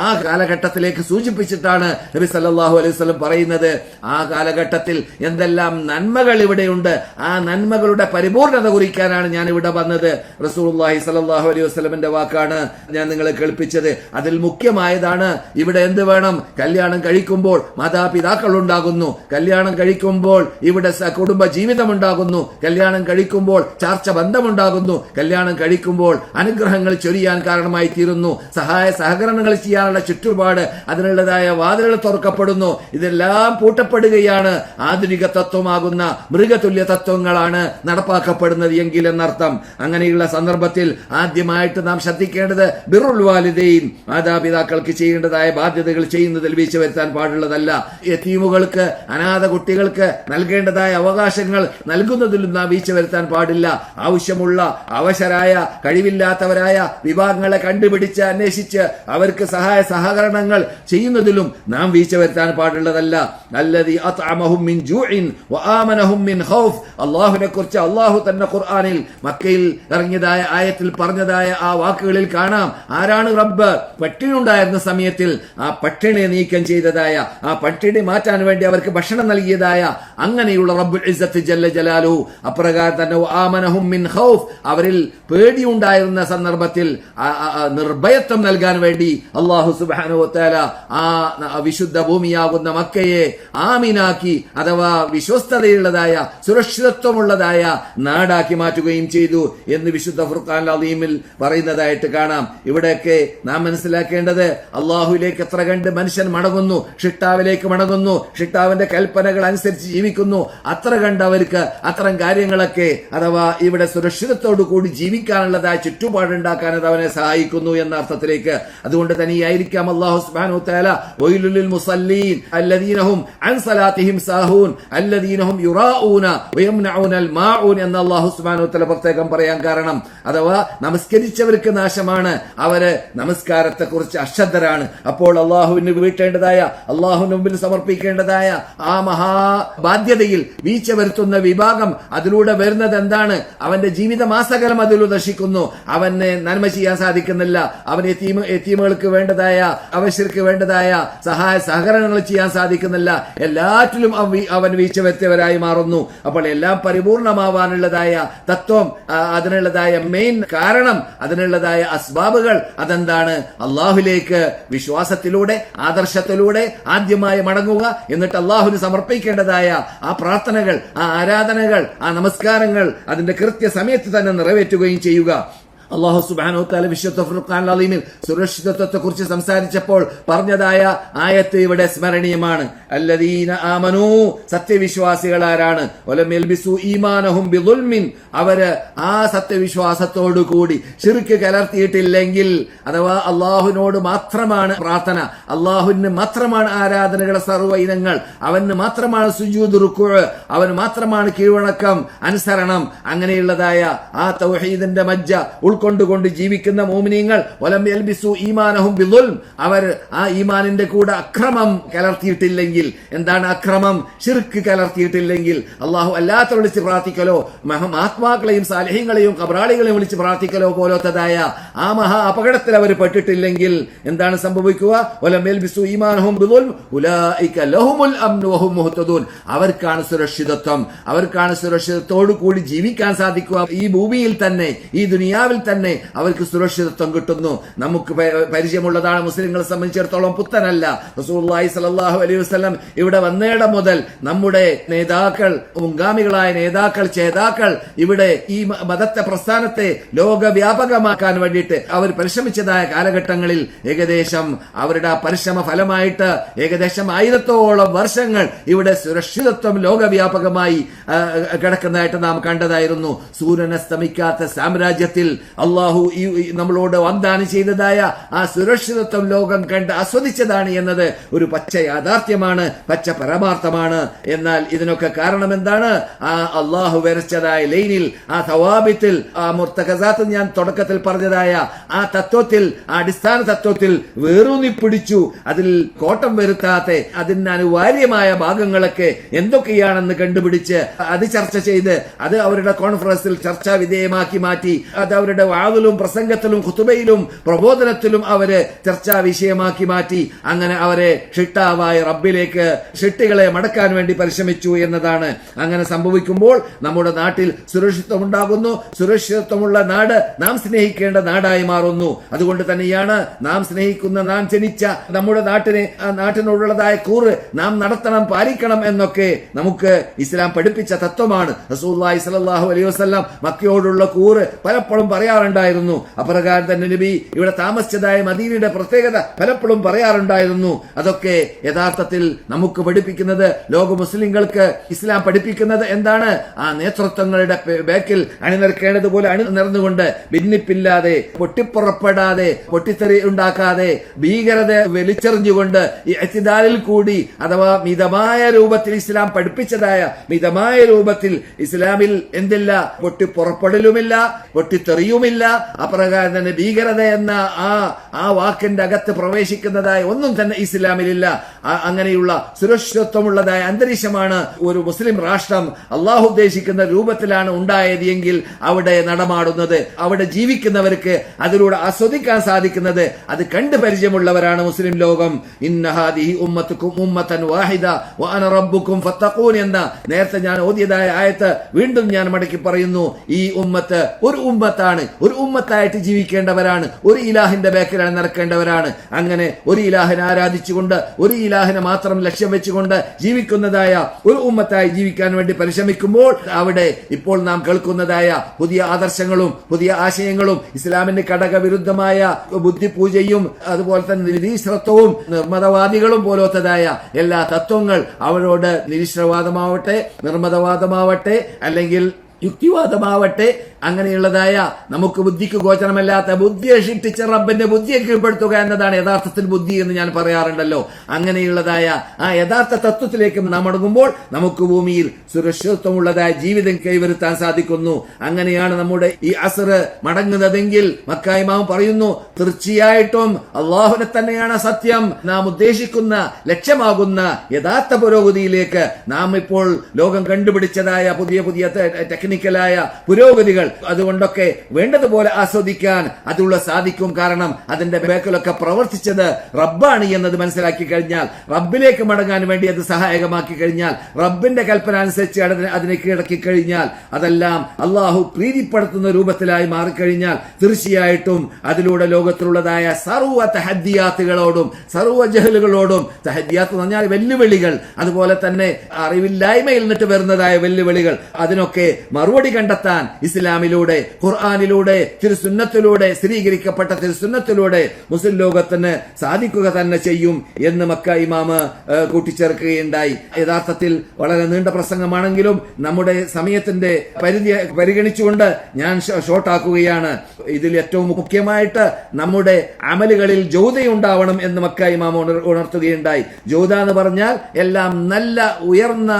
ആ കാലഘട്ടത്തിലേക്ക് സൂചിപ്പിച്ചിട്ടാണ് നബി സല്ലല്ലാഹു അലൈഹി വസല്ലം പറയുന്നത്. ആ കാലഘട്ടത്തിൽ എന്തെല്ലാം നന്മകൾ ഇവിടെയുണ്ട്, ആ നന്മകളുടെ പരിപൂർണത കുറിക്കാനാണ് ഞാൻ ഇവിടെ വന്നത്. റസൂലുള്ളാഹി സ്വല്ലല്ലാഹു അലൈഹി വസല്ലമിന്റെ വാക്കാണ് ഞാൻ നിങ്ങളെ കേൾപ്പിച്ചത്. അതിൽ മുഖ്യമായതാണ് ഇവിടെ എന്ത് വേണം? കല്യാണം കഴിക്കുമ്പോൾ മാതാപിതാക്കൾ ഉണ്ടാകുന്നു, കല്യാണം കഴിക്കുമ്പോൾ ഇവിടെ കുടുംബ ജീവിതം ഉണ്ടാകുന്നു, കല്യാണം കഴിക്കുമ്പോൾ ചാർച്ച ബന്ധമുണ്ടാകുന്നു, കല്യാണം കഴിക്കുമ്പോൾ അനുഗ്രഹങ്ങൾ ചൊരിയാൻ കാരണമായി തീരുന്നു, സഹായ സഹകരണങ്ങൾ ചെയ്യാനുള്ള ചുറ്റുപാട്, അതിനുള്ളതായ വാതിലുകൾ തുറക്കപ്പെടുന്നു. ഇതെല്ലാം പൂട്ടപ്പെടുകയാണ്. ആധുനിക തത്വമാകുന്ന മൃഗതുല്യ തത്വങ്ങളാണ് നടപ്പാക്കപ്പെടുന്നത് എങ്കിൽ എന്നർത്ഥം. അങ്ങനെയുള്ള സന്ദർഭത്തിൽ ആദ്യമായിട്ട് നാം ശ്രദ്ധിക്കേണ്ടത് ബിറുൽ വാലിദൈൻ, മാതാപിതാക്കൾക്ക് ചെയ്യേണ്ടതായ ബാധ്യതകൾ ചെയ്യുന്നതിൽ വീഴ്ച വരുത്താൻ പാടുള്ളതല്ല. യതീമുകൾക്ക്, അനാഥ കുട്ടികൾക്ക് നൽകേണ്ടതായ അവകാശങ്ങൾ നൽകുന്നതിലും നാം വീഴ്ച വരുത്താൻ പാടില്ല. ആവശ്യമുള്ള അവശരായ കഴിവില്ലാത്തവരായ വിഭാഗങ്ങളെ കണ്ടുപിടിച്ച് അന്വേഷിച്ച് അവർക്ക് സഹായ സഹകരണങ്ങൾ ചെയ്യുന്നതിലും നാം വീഴ്ച വരുത്താൻ പാടുള്ളതല്ല. അല്ലദീ അത്അമഹും മിൻ ജൂഇൻ വആമനഹും മിൻ ഖൗഫ്. അല്ലാഹുവിനെ കുറിച്ച് അല്ലാഹു തന്നെ ഖുർആനിൽ മക്കയിൽ ഇറങ്ങിയതായ ആയത്തിൽ പറഞ്ഞതായ ആ വാക്കുകളിൽ കാണാം. ആരാണ് റബ്ബ്? പട്ടിണി ഉണ്ടായിരുന്ന സമയത്തിൽ ആ പട്ടിണി നീക്കം ചെയ്തതായ, ആ പട്ടിണി മാറ്റാൻ വേണ്ടി അവർക്ക് ഭക്ഷണം നൽകിയതായ അങ്ങനെയുള്ള റബ്ബുൽ ഇസ്സത്ത് ജല്ല ജലാലുഹു. അപ്രകാരം തന്നെ വആമനഹും മിൻ ഖൗഫ്, അവരിൽ പേടിയുണ്ടായിരുന്ന സന്ദർഭത്തിൽ നിർഭയത്വം നൽകാൻ വേണ്ടി അല്ലാഹു സുബ്ഹാനഹു വ തആല ആ വിശുദ്ധ ഭൂമിയാകുന്ന മക്കയെ ആമിനാക്കി, അഥവാ വിശ്വസ്തതയുള്ളതായ സുരക്ഷിതത്വമുള്ളതായ നാടാക്കി മാറ്റുകയും ചെയ്തു എന്ന് വിശുദ്ധ ഫുർഖാൻ അലീമിൽ പറയുന്നതായിട്ട് കാണാം. ഇവിടെയൊക്കെ നാം മനസ്സിലാക്കേണ്ടത് അള്ളാഹുവിലേക്ക് എത്ര കണ്ട് മനുഷ്യൻ മടങ്ങുന്നു, ഷിട്ടാവിലേക്ക് മടങ്ങുന്നു, ഷിട്ടാവിന്റെ കൽപ്പനകൾ അനുസരിച്ച് ജീവിക്കുന്നു, അത്ര കണ്ട് അവർക്ക് അത്തരം കാര്യങ്ങളൊക്കെ, അഥവാ ഇവിടെ സുരക്ഷിതത്തോടു കൂടി ജീവിക്കാനുള്ളതായ ചുറ്റുപാടുണ്ടാക്കാൻ അത് അവനെ സഹായിക്കുന്നു എന്ന അർത്ഥത്തിലേക്ക്. അതുകൊണ്ട് തന്നെയായിരിക്കാം അല്ലാഹു സുബ്ഹാനഹു വ തആല വൈലുൽ ലിൽ മുസല്ലീൻ അല്ലദീന ഹും അൻ സലാത്തിഹിം സാഹൂൻ അല്ലദീന ഹും യുറാഊന വയംനഊനൽ മാഊൻ എന്ന് അല്ലാഹു സുബ്ഹാനഹു വ തആല പ്രത്യേകം പറയാൻ കാരണം, അഥവാ നമസ്കരിച്ചവർക്ക് നാശമാണ്, അവര് നമസ്കാരത്തെ കുറിച്ച് അശ്രദ്ധരാണ്. അപ്പോൾ അള്ളാഹുവിന് വീട്ടേണ്ടതായ, അള്ളാഹുവിന് മുമ്പിൽ സമർപ്പിക്കേണ്ടതായ ആ മഹാബാധ്യതയിൽ വീഴ്ച വരുത്തുന്ന വിഭാഗം, അതിലൂടെ വരുന്നത് എന്താണ്? അവന്റെ ജീവിതമാസകലം അതിലൂടെ നശിക്കുന്നു, അവന് നന്മ ചെയ്യാൻ സാധിക്കുന്നില്ല, അവൻ യതീമുകൾക്ക് വേണ്ടതായ, അവശർക്ക് വേണ്ടതായ സഹായ സഹകരണങ്ങൾ ചെയ്യാൻ സാധിക്കുന്നില്ല, എല്ലാറ്റിലും അവൻ വീഴ്ച വരുത്തിയവരായി മാറുന്നു. അപ്പോൾ എല്ലാം പരിപൂർണമാവാനുള്ളതായ തത്വം, അതിനുള്ളതായ മെയിൻ കാരണം, അതിനുള്ളതായ അസ്ബാബുകൾ അതെന്താണ്? അള്ളാഹുലേക്ക് വിശ്വാസത്തിലൂടെ, ആദർശത്തിലൂടെ ആദ്യമായി മടങ്ങുക, എന്നിട്ട് അള്ളാഹുവിന് സമർപ്പിക്കേണ്ടതായ ആ പ്രാർത്ഥനകൾ, ആ ആരാധനകൾ, ആ നമസ്കാരങ്ങൾ അതിന്റെ കൃത്യസമയത്ത് തന്നെ നിറവേറ്റുകയും ചെയ്യുക. അല്ലാഹു സുബ്ഹാനഹു വ തആല വിശുദ്ധ ഫുർഖാൻ അലീമിൽ സുരക്ഷിതത്വത്തെ കുറിച്ച് സംസാരിച്ചപ്പോൾ പറഞ്ഞതായ ആയത്ത് ഇവിടെ സ്മരണീയമാണ്. അല്ലദീന ആമനൂ, സത്യവിശ്വാസികൾ ആരാണ്? വലം യൽബിസു ഈമാനഹും ബിദുൽമിൻ, അവര് ആ സത്യവിശ്വാസത്തോടു കൂടി ശിർക്ക് കലർത്തിയിട്ടില്ലെങ്കിൽ, അഥവാ അള്ളാഹുവിനോട് മാത്രമാണ് പ്രാർത്ഥന, അള്ളാഹുവിന് മാത്രമാണ് ആരാധനകളുടെ സർവ്വ ഇനങ്ങൾ, അവന് മാത്രമാണ് സുജൂദ് റുക്ഉ, അവന് മാത്രമാണ് കീഴ്വണക്കം, അനുസരണം, അങ്ങനെയുള്ളതായ ആ തൗഹീദിന്റെ മജ്ജ ഉൾക്കൊണ്ടുകൊണ്ട് ജീവിക്കുന്ന മുഅ്മിനീങ്ങൾ വലം യൽബിസു ഈമാനഹും ബിദുൽം, അവർ ആ ഈമാനിന്റെ കൂടെ അക്രമം കലർത്തിയിട്ടില്ലെങ്കിൽ. എന്താണ് അക്രമം? ശിർക്ക് കലർത്തിയിട്ടില്ലെങ്കിൽ, അള്ളാഹു അല്ലാത്ത വിളിച്ച് പ്രാർത്ഥിക്കലോ, മഹാത്മാക്കളെയും സാലിഹീങ്ങളെയും ഖബറാളികളെയും വിളിച്ച് പ്രാർത്ഥിക്കലോ പോലത്തതായ ആ മഹാ അപകടത്തിൽ അവർ പെട്ടിട്ടില്ലെങ്കിൽ എന്താണ് സംഭവിക്കുക? വലം യൽബിസു ഈമാനഹും ബിദുൽം ഉലൈക ലഹുമുൽ അംനു വഹും മുഹ്തദൂൻ, അവർക്കാണ് സുരക്ഷിതത്വം, അവർക്കാണ് സുരക്ഷിതത്തോടു കൂടി ജീവിക്കാൻ സാധിക്കുക. ഈ ഭൂമിയിൽ തന്നെ, ഈ ദുനിയാവിൽ തന്നെ അവർക്ക് സുരക്ഷിതത്വം കിട്ടുന്നു. നമുക്ക് പരിചയമുള്ളതാണ്, മുസ്ലിങ്ങളെ സംബന്ധിച്ചിടത്തോളം പുത്തനല്ല. റസൂലുള്ളാഹി സ്വല്ലല്ലാഹു അലൈഹി വസല്ലം ഇവിടെ വന്നേടം മുതൽ നമ്മുടെ നേതാക്കൾ, മുൻഗാമികളായ നേതാക്കൾ, ചേതാക്കൾ ഇവിടെ ഈ മതത്തെ, പ്രസ്ഥാനത്തെ ലോകവ്യാപകമാക്കാൻ വേണ്ടിയിട്ട് അവർ പരിശ്രമിച്ചതായ കാലഘട്ടങ്ങളിൽ ഏകദേശം അവരുടെ പരിശ്രമ ഫലമായിട്ട് ഏകദേശം 1000ഓളം വർഷങ്ങൾ ഇവിടെ സുരക്ഷിതത്വം ലോകവ്യാപകമായി കിടക്കുന്നതായിട്ട് നാം കണ്ടതായിരുന്നു. സൂര്യൻ അസ്തമിക്കാത്ത സാമ്രാജ്യത്തിൽ അള്ളാഹു നമ്മളോട് വാഗ്ദാനം ചെയ്തതായ ആ സുരക്ഷിതത്വം ലോകം കണ്ട് ആസ്വദിച്ചതാണ് എന്നത് ഒരു പച്ച യാഥാർത്ഥ്യമാണ്, പച്ച പരമാർത്ഥമാണ്. എന്നാൽ ഇതിനൊക്കെ കാരണം എന്താണ്? ആ അള്ളാഹു വരച്ചതായ ലൈനിൽ, ആ തവാബിത്തിൽ, ആ മുർത്തഖസാത്ത് ഞാൻ തുടക്കത്തിൽ പറഞ്ഞതായ ആ തത്വത്തിൽ, ആ അടിസ്ഥാന തത്വത്തിൽ വേറൂന്നി പിടിച്ചു. അതിൽ കോട്ടം വരുത്താത്ത അതിന് അനിവാര്യമായ ഭാഗങ്ങളൊക്കെ എന്തൊക്കെയാണെന്ന് കണ്ടുപിടിച്ച് അത് ചർച്ച ചെയ്ത് അത് അവരുടെ കോൺഫറൻസിൽ ചർച്ചാ വിധേയമാക്കി മാറ്റി. അത് അവരുടെ വാതിലും പ്രസംഗത്തിലും ഖുതുബയിലും പ്രബോധനത്തിലും അവര് ചർച്ചാ വിഷയമാക്കി മാറ്റി. അങ്ങനെ അവരെ ഷിട്ടാവായ റബ്ബിലേക്ക് ഷിട്ടികളെ മടക്കാൻ വേണ്ടി പരിശ്രമിച്ചു എന്നതാണ്. അങ്ങനെ സംഭവിക്കുമ്പോൾ നമ്മുടെ നാട്ടിൽ സുരക്ഷിതത്വം ഉണ്ടാകുന്നു. സുരക്ഷിതത്വമുള്ള നാട് നാം സ്നേഹിക്കേണ്ട നാടായി മാറുന്നു. അതുകൊണ്ട് തന്നെയാണ് നാം സ്നേഹിക്കുന്ന, നാം ജനിച്ച നമ്മുടെ നാട്ടിനോടുള്ളതായ കൂറ് നാം നടത്തണം, പാലിക്കണം എന്നൊക്കെ നമുക്ക് ഇസ്ലാം പഠിപ്പിച്ച തത്വമാണ്. റസൂലുള്ളാഹി സ്വല്ലല്ലാഹു അലൈഹി വസല്ലം മക്കയോടുള്ള കൂറ് പലപ്പോഴും പറയാറുണ്ടായിരുന്നു. അപ്രകാരം തന്നെ നബി ഇവിടെ താമസിച്ചതായ മദീനയുടെ പ്രത്യേകത പലപ്പോഴും പറയാറുണ്ടായിരുന്നു. അതൊക്കെ യഥാർത്ഥത്തിൽ നമുക്ക് പഠിപ്പിക്കുന്നത്, ലോക മുസ്ലിങ്ങൾക്ക് ഇസ്ലാം പഠിപ്പിക്കുന്നത് എന്താണ്? ആ നേതൃത്വങ്ങളുടെ ബാക്കിൽ അണിനിരക്കേണ്ടതുപോലെ അണിനിരന്നുകൊണ്ട് ഭിന്നിപ്പില്ലാതെ, പൊട്ടിപ്പുറപ്പെടാതെ, പൊട്ടിത്തെറി ഉണ്ടാക്കാതെ, ഭീകരത വലിച്ചെറിഞ്ഞുകൊണ്ട് ഇഅ്തിദാലിൽ കൂടി, അഥവാ മിതമായ രൂപത്തിൽ ഇസ്ലാം പഠിപ്പിച്ചതായ മിതമായ രൂപത്തിൽ ഇസ്ലാമിൽ എന്തില്ല? പൊട്ടിപ്പുറപ്പെടലുമില്ല, പൊട്ടിത്തെറിയുമില്ല. അപ്രകാരം തന്നെ ഭീകരത എന്ന ആ വാക്കിന്റെ അകത്ത് പ്രവേശിക്കുന്നതായ ഒന്നും തന്നെ ഇസ്ലാമിലില്ല. അങ്ങനെയുള്ള സുരക്ഷിതത്വമുള്ളതായ അന്തരീക്ഷമാണ് ഒരു മുസ്ലിം രാഷ്ട്രം അള്ളാഹു ഉദ്ദേശിക്കുന്ന രൂപത്തിലാണ് ഉണ്ടായത് എങ്കിൽ അവിടെ നടമാടുന്നത്, അവിടെ ജീവിക്കുന്നവർക്ക് അതിലൂടെ ആസ്വദിക്കാൻ സാധിക്കുന്നത്, അത് കണ്ടു പരിചയമുള്ളവരാണ് മുസ്ലിം ലോകം. ഇന്ന ഹാദിഹി ഉമ്മത്തുക്കും ഉമ്മത്തൻ വാഹിദ വഅന റബ്ബുക്കും ഫത്തഖൂൻ എന്ന നേരത്തെ ഞാൻ ഓതിയതായ ആയത്ത് വീണ്ടും ഞാൻ മടക്കി പറയുന്നു. ഈ ഉമ്മത്ത് ഒരു ഉമ്മത്താണ്, ഒരു ഉമ്മത്തായിട്ട് ജീവിക്കേണ്ടവരാണ്, ഒരു ഇലാഹിന്റെ ബേക്കിലാണ് നടക്കേണ്ടവരാണ്. അങ്ങനെ ഒരു ഇലാഹിനെ ആരാധിച്ചുകൊണ്ട്, ഒരു ഇലാഹിനെ മാത്രം ലക്ഷ്യം വെച്ചുകൊണ്ട് ജീവിക്കുന്നതായ ഒരു ഉമ്മത്തായി ജീവിക്കാൻ വേണ്ടി പരിശ്രമിക്കുമ്പോൾ അവിടെ ഇപ്പോൾ നാം കേൾക്കുന്നതായ പുതിയ ആദർശങ്ങളും പുതിയ ആശയങ്ങളും ഇസ്ലാമിന്റെ ഘടകവിരുദ്ധമായ ബുദ്ധിപൂജയും അതുപോലെ തന്നെ നിരീശ്വരത്വവും നിർമ്മതവാദികളും പോലത്തതായ എല്ലാ തത്വങ്ങൾ അവരോട് നിരീശ്വരവാദമാവട്ടെ, നിർമ്മതവാദമാവട്ടെ, അല്ലെങ്കിൽ യുക്തിവാദമാവട്ടെ, അങ്ങനെയുള്ളതായ നമുക്ക് ബുദ്ധിക്ക് ഗോചരമല്ലാത്ത ബുദ്ധിയെ സൃഷ്ടിച്ച റബ്ബിന്റെ ബുദ്ധിയെ കീഴ്പ്പെടുത്തുക എന്നതാണ് യഥാർത്ഥത്തിൽ ബുദ്ധി എന്ന് ഞാൻ പറയാറുണ്ടല്ലോ. അങ്ങനെയുള്ളതായ ആ യഥാർത്ഥ തത്വത്തിലേക്ക് നാം അടങ്ങുമ്പോൾ നമുക്ക് ഭൂമിയിൽ സുരക്ഷിതത്വമുള്ളതായ ജീവിതം കൈവരുത്താൻ സാധിക്കുന്നു. അങ്ങനെയാണ് നമ്മുടെ ഈ അസ്ർ മടങ്ങുന്നതെങ്കിൽ മക്ക ഇമാം പറയുന്നു, തീർച്ചയായിട്ടും അള്ളാഹുവിനെ തന്നെയാണ് സത്യം. നാം ഉദ്ദേശിക്കുന്ന ലക്ഷ്യമാകുന്ന യഥാർത്ഥ പുരോഗതിയിലേക്ക് നാം ഇപ്പോൾ ലോകം കണ്ടുപിടിച്ചതായ പുതിയ പുതിയ ടെക്നിക്കലായ പുരോഗതികൾ അതുകൊണ്ടൊക്കെ വേണ്ടതുപോലെ ആസ്വദിക്കാൻ അതിലുള്ള സാധിക്കും. കാരണം അതിന്റെ ബേക്കിലൊക്കെ പ്രവർത്തിച്ചത് റബ്ബാണ് എന്നത് മനസ്സിലാക്കി കഴിഞ്ഞാൽ, റബ്ബിലേക്ക് മടങ്ങാൻ വേണ്ടി അത് സഹായകമാക്കി കഴിഞ്ഞാൽ, റബ്ബിന്റെ കൽപ്പന അനുസരിച്ച് അതിനെ കീഴടക്കി കഴിഞ്ഞാൽ, അതെല്ലാം അള്ളാഹു പ്രീതിപ്പെടുത്തുന്ന രൂപത്തിലായി മാറിക്കഴിഞ്ഞാൽ തീർച്ചയായിട്ടും അതിലൂടെ ലോകത്തിലുള്ളതായ സർവ്വ തഹദ്ദിയാത്തുകളോടും സർവ്വ ജഹലുകളോടും, തഹദ്ദിയാത്ത് എന്ന് പറഞ്ഞാൽ വെല്ലുവിളികൾ, അതുപോലെ തന്നെ അറിവില്ലായ്മയിൽ നിന്നിട്ട് വരുന്നതായ വെല്ലുവിളികൾ, അതിനൊക്കെ മറുപടി കണ്ടെത്താൻ ഇസ്ലാമിലൂടെ, ഖുർആനിലൂടെ, തിരുസുന്നത്തിലൂടെ, സ്ഥിരീകരിക്കപ്പെട്ട തിരുസുന്നത്തിലൂടെ മുസ്ലിം ലോകത്തിന് സാധിക്കുക തന്നെ ചെയ്യും എന്ന് മക്ക ഇമാമ് കൂട്ടിച്ചേർക്കുകയുണ്ടായി. യഥാർത്ഥത്തിൽ വളരെ നീണ്ട പ്രസംഗമാണെങ്കിലും നമ്മുടെ സമയത്തിന്റെ പരിധി പരിഗണിച്ചുകൊണ്ട് ഞാൻ ഷോർട്ടാക്കുകയാണ്. ഇതിൽ ഏറ്റവും മുഖ്യമായിട്ട് നമ്മുടെ അമലുകളിൽ ജൗദയുണ്ടാവണം എന്ന് മക്ക ഇമാമ ഉണർത്തുകയുണ്ടായി. ജൗദ എന്ന് പറഞ്ഞാൽ എല്ലാം നല്ല ഉയർന്ന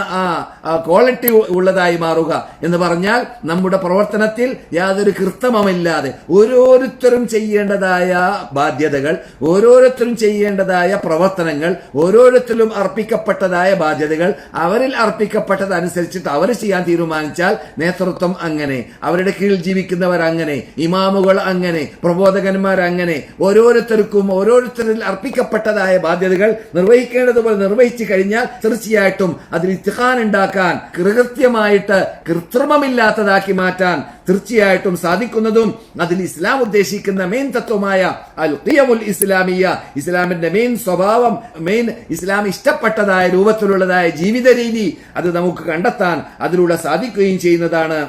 ക്വാളിറ്റി ഉള്ളതായി മാറുക എന്ന് പറഞ്ഞാൽ നമ്മുടെ പ്രവർത്തനത്തിൽ യാതൊരു കൃത്രിമമില്ലാതെ ഓരോരുത്തരും ചെയ്യേണ്ടതായ ബാധ്യതകൾ, ഓരോരുത്തരും ചെയ്യേണ്ടതായ പ്രവർത്തനങ്ങൾ, ഓരോരുത്തരും അർപ്പിക്കപ്പെട്ടതായ ബാധ്യതകൾ അവരിൽ അർപ്പിക്കപ്പെട്ടതനുസരിച്ചിട്ട് അവർ ചെയ്യാൻ തീരുമാനിച്ചാൽ നേതൃത്വം അങ്ങനെ, അവരുടെ കീഴിൽ ജീവിക്കുന്നവർ അങ്ങനെ, ഇമാമുകൾ അങ്ങനെ, പ്രബോധകന്മാർ അങ്ങനെ, ഓരോരുത്തരിൽ അർപ്പിക്കപ്പെട്ടതായ ബാധ്യതകൾ നിർവഹിക്കേണ്ടതുപോലെ നിർവഹിച്ചു കഴിഞ്ഞാൽ തീർച്ചയായിട്ടും അതിൽ ഇത്തിഖാൻ ഉണ്ടാക്കാൻ, കൃത്യമായിട്ട് കൃത്രിമമില്ലാത്തതാക്കി മാറ്റാൻ തീർച്ചയായിട്ടും സാധിക്കുന്നതും അതിൽ ഇസ്ലാം ഉദ്ദേശിക്കുന്ന മെയിൻ തത്വമായ അൽ ഖിയമുൽ ഇസ്ലാമിയ, ഇസ്ലാമിന്റെ മെയിൻ സ്വഭാവം, മെയിൻ ഇസ്ലാം ഇഷ്ടപ്പെട്ടതായ രൂപത്തിലുള്ളതായ ജീവിത രീതി അത് നമുക്ക് കണ്ടെത്താൻ അതിലൂടെ സാധിക്കുകയും ചെയ്യുന്നതാണ്.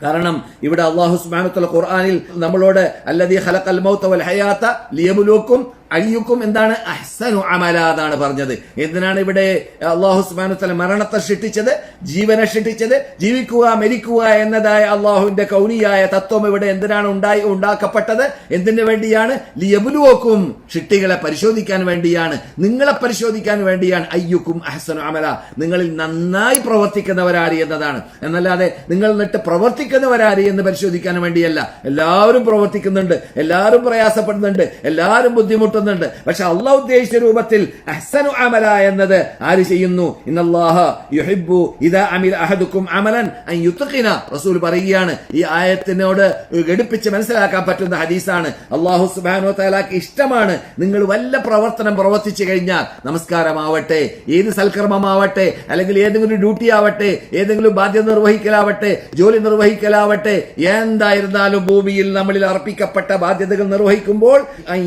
കാരണം ഇവിടെ അല്ലാഹു സുബ്ഹാനഹു വ തആല ഖുർആനിൽ നമ്മളോട് അല്ലദീ ഖലഖൽ മൗത വൽ ഹയാത ലിയബ്ലുവക്കും അയ്യുക്കും എന്താണ് അഹ്സനു അമല എന്നാണ് പറഞ്ഞത്. എന്തിനാണ് ഇവിടെ അല്ലാഹു സുബ്ഹാനഹു വ തആല മരണത്തെ സൃഷ്ടിച്ചത്, ജീവനെ സൃഷ്ടിച്ചത്? ജീവിക്കുക മരിക്കുക എന്നതായ അള്ളാഹുവിന്റെ കൗനിയായ തത്വം ഇവിടെ എന്തിനാണ് ഉണ്ടാക്കപ്പെട്ടത്? എന്തിനു വേണ്ടിയാണ്? ലിയബ്ലുവക്കും, സൃഷ്ടികളെ പരിശോധിക്കാൻ വേണ്ടിയാണ്, നിങ്ങളെ പരിശോധിക്കാൻ വേണ്ടിയാണ്. അയ്യുക്കും അഹ്സനു അമല, നിങ്ങളിൽ നന്നായി പ്രവർത്തിക്കുന്നവരാര് എന്നതാണ്. എന്നല്ലാതെ നിങ്ങൾ എന്നിട്ട് പ്രവർത്തിക്കുന്നവരാര് എന്ന് പരിശോധിക്കാൻ വേണ്ടിയല്ല. എല്ലാവരും പ്രവർത്തിക്കുന്നുണ്ട്, എല്ലാവരും പ്രയാസപ്പെടുന്നുണ്ട്, എല്ലാവരും ബുദ്ധിമുട്ടുന്നുണ്ട്. പക്ഷെ അള്ളാഹു ഉദ്ദേശിച്ച രൂപത്തിൽ അഹ്സനു അമല എന്നത് ആര് ചെയ്യുന്നു? ഇന്നല്ലാഹ യുഹിബ്ബു ഇദാ അമില അഹദുക്കും അമലൻ അൻ യുത്ഖിന. റസൂൽ പറയുകയാണ്, ഈ ആയത്തിനോട് ഘടിപ്പിച്ച് മനസ്സിലാക്കാൻ പറ്റുന്ന ഹദീസാണ്. അല്ലാഹു സുബ്ഹാനഹു വ തആലക്ക് ഇഷ്ടമാണ് നിങ്ങൾ വല്ല പ്രവർത്തനം പ്രവർത്തിച്ചു കഴിഞ്ഞാൽ, നമസ്കാരമാവട്ടെ, ഏത് സൽക്കർമ്മമാവട്ടെ, അല്ലെങ്കിൽ ഏതെങ്കിലും ഡ്യൂട്ടി ആവട്ടെ, ഏതെങ്കിലും ബാധ്യത നിർവഹിക്കലാവട്ടെ, ജോലി നിർവഹിക്കലാവട്ടെ, എന്തായിരുന്നാലും ഭൂമിയിൽ നമ്മളിൽ അർപ്പിക്കപ്പെട്ട ബാധ്യതകൾ നിർവഹിക്കുമ്പോൾ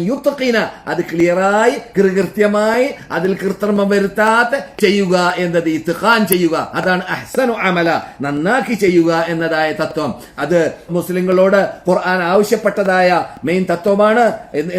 യുത്ഖിന, അത് ക്ലിയറായി കൃത്യമായി അതിൽ കൃത്രിമം വരുത്താത്ത ചെയ്യുക എന്നത്, ഇത്ഖാൻ ചെയ്യുക, അതാണ് അഹ്സനു അമല, നന്നാക്കി ചെയ്യുക എന്നതായ തത്വം. അത് മുസ്ലിങ്ങളോട് ഖുർആൻ ആവശ്യപ്പെട്ടതായ മെയിൻ തത്വമാണ്